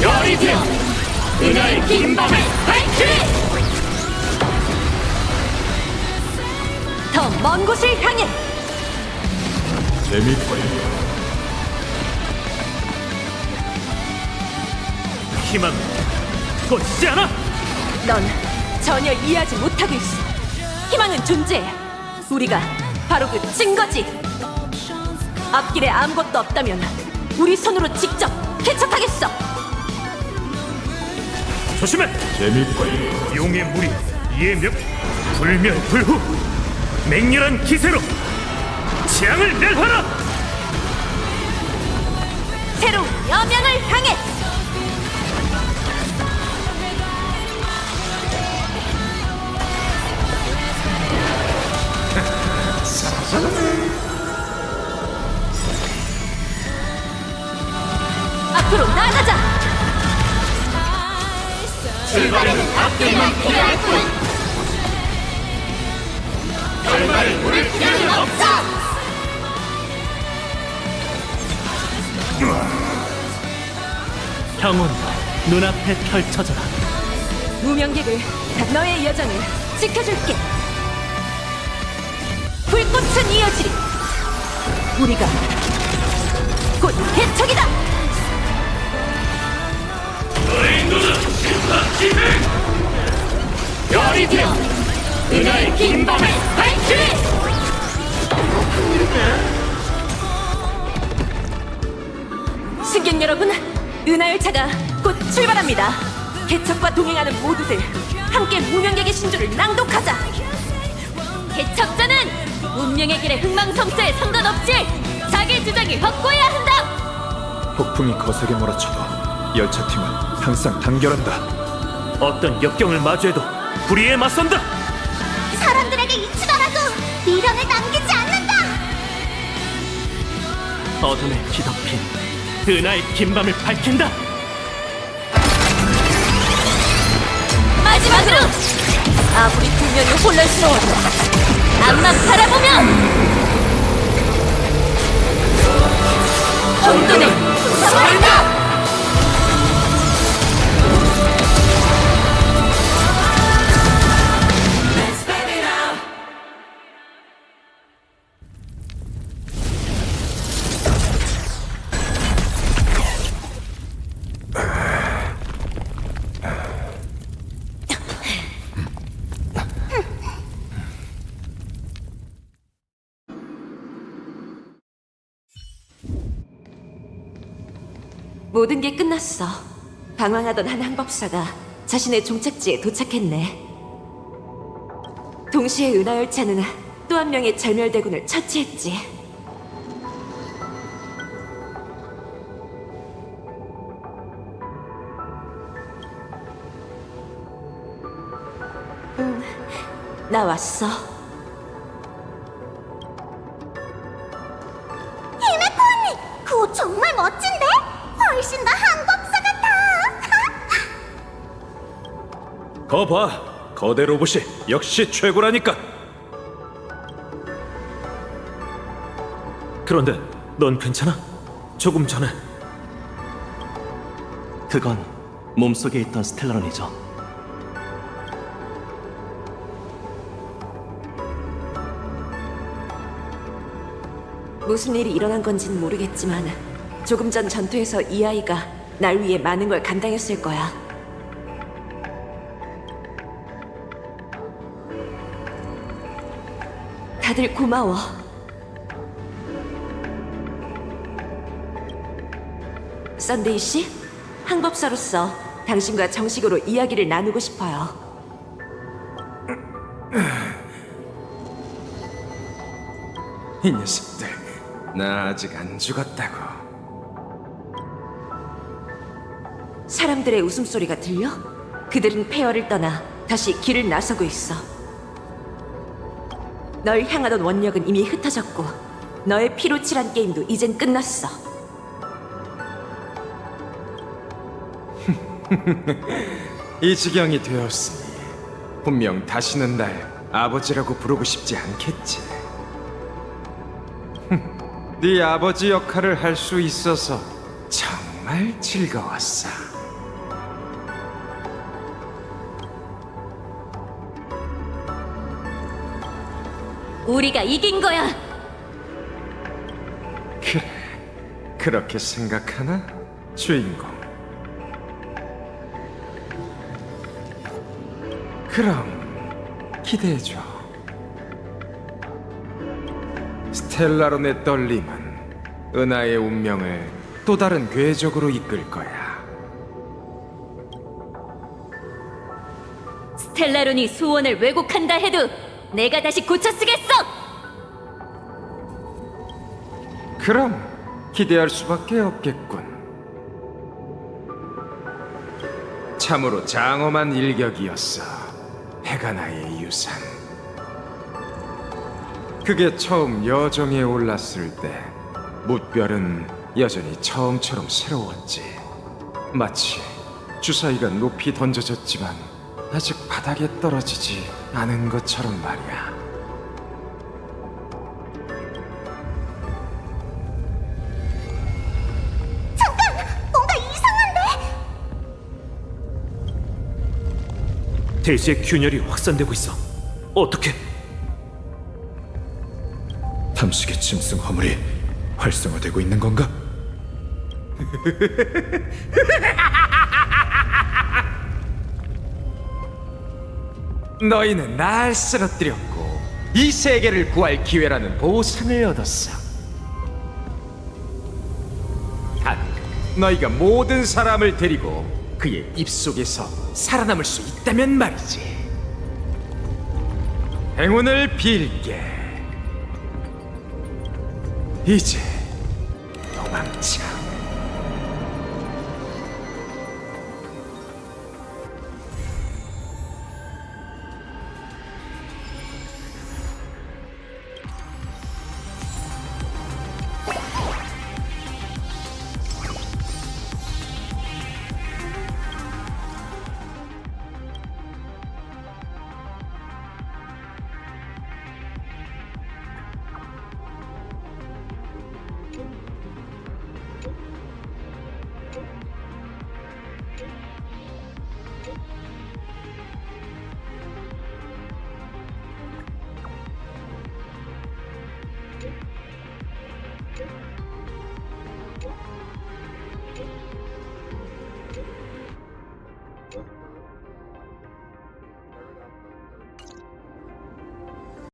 별이 되어 은하의 긴 밤을 밝히리. 더 먼 곳을 향해. 재밌고요. 희망 꺼지지 않아. 넌 전혀 이해하지 못하고 있어. 희망은 존재해. 우리가 바로 그 증거지. 앞길에 아무것도 없다면 우리 손으로 직접 개척하겠어. 조심해. 재밌고요. 용의 무리, 이의 명, 불멸불후. 맹렬한 기세로 재앙을 멸하라. 새로운 여명을 향해. 앞으로 나아가자. 출발은 앞길만 필요할 뿐. 결말을 물을 필요는 없어. 평온 눈앞에 펼쳐져라. 무명객을 너의 여정을 지켜줄게. 불꽃은 이어지리. 우리가 곧 개척이다. 별이 되어 은하의 긴 밤을 밝히리. 승객 여러분, 은하열차가 곧 출발합니다. 개척과 동행하는 모두들 함께 무명객의 신조를 낭독하자. 개척자는 운명 운명의 길에 흥망성쇠에 상관없지. 자기 주장이 확고해야 한다. 폭풍이 거세게 몰아쳐도 열차팀은 항상 단결한다. 어떤 역경을 마주해도 불의에 맞선다. 사람들에게 잊히더라도 미련을 남기지 않는다. 어둠에 뒤덮인 은하의 긴 밤을 밝힌다. 마지막으로 아무리 분명히 혼란스러워도 앞만 바라보면 혼돈을 부숴버린다. 모든 게 끝났어. 방황하던 한 항법사가 자신의 종착지에 도착했네. 동시에 은하열차는 또 한 명의 절멸대군을 처치했지. 나 왔어. 히메코 언니, 그 옷 정말 멋진데? 훨씬 더 항법사 같아. 거봐, 거대 로봇이 역시 최고라니까. 그런데 넌 괜찮아? 조금 전에 그건 몸속에 있던 스텔라론이죠. 무슨 일이 일어난 건진 모르겠지만 조금 전 전투에서 이 아이가 날 위해 많은 걸 감당했을 거야. 다들 고마워. 썬데이 씨, 항법사로서 당신과 정식으로 이야기를 나누고 싶어요. 이 녀석들, 나 아직 안 죽었다고. 사람들의 웃음소리가 들려? 그들은 폐허를 떠나 다시 길을 나서고 있어. 널 향하던 원력은 이미 흩어졌고 너의 피로 칠한 게임도 이젠 끝났어. 이 지경이 되었으니 분명 다시는 날 아버지라고 부르고 싶지 않겠지. 네 아버지 역할을 할 수 있어서 정말 즐거웠어. 우리가 이긴 거야. 그래, 그렇게 생각하나, 주인공? 그럼 기대해줘. 스텔라론의 떨림은 은하의 운명을 또 다른 궤적으로 이끌 거야. 스텔라론이 소원을 왜곡한다 해도 내가 다시 고쳐 쓰겠어. 그럼 기대할 수밖에 없겠군. 참으로 장엄한 일격이었어, 헤가나의 유산. 그게 처음 여정에 올랐을 때 뭇별은 여전히 처음처럼 새로웠지. 마치 주사위가 높이 던져졌지만 아직 바닥에 떨어지지 않은 것처럼 말이야. 잠깐! 뭔가 이상한데? 대지의 균열이 확산되고 있어. 어떻게? 탐식의 짐승 화물이 활성화되고 있는 건가? 너희는 날 쓰러뜨렸고 이 세계를 구할 기회라는 보상을 얻었어. 단, 너희가 모든 사람을 데리고 그의 입속에서 살아남을 수 있다면 말이지. 행운을 빌게. 이제 도망쳐.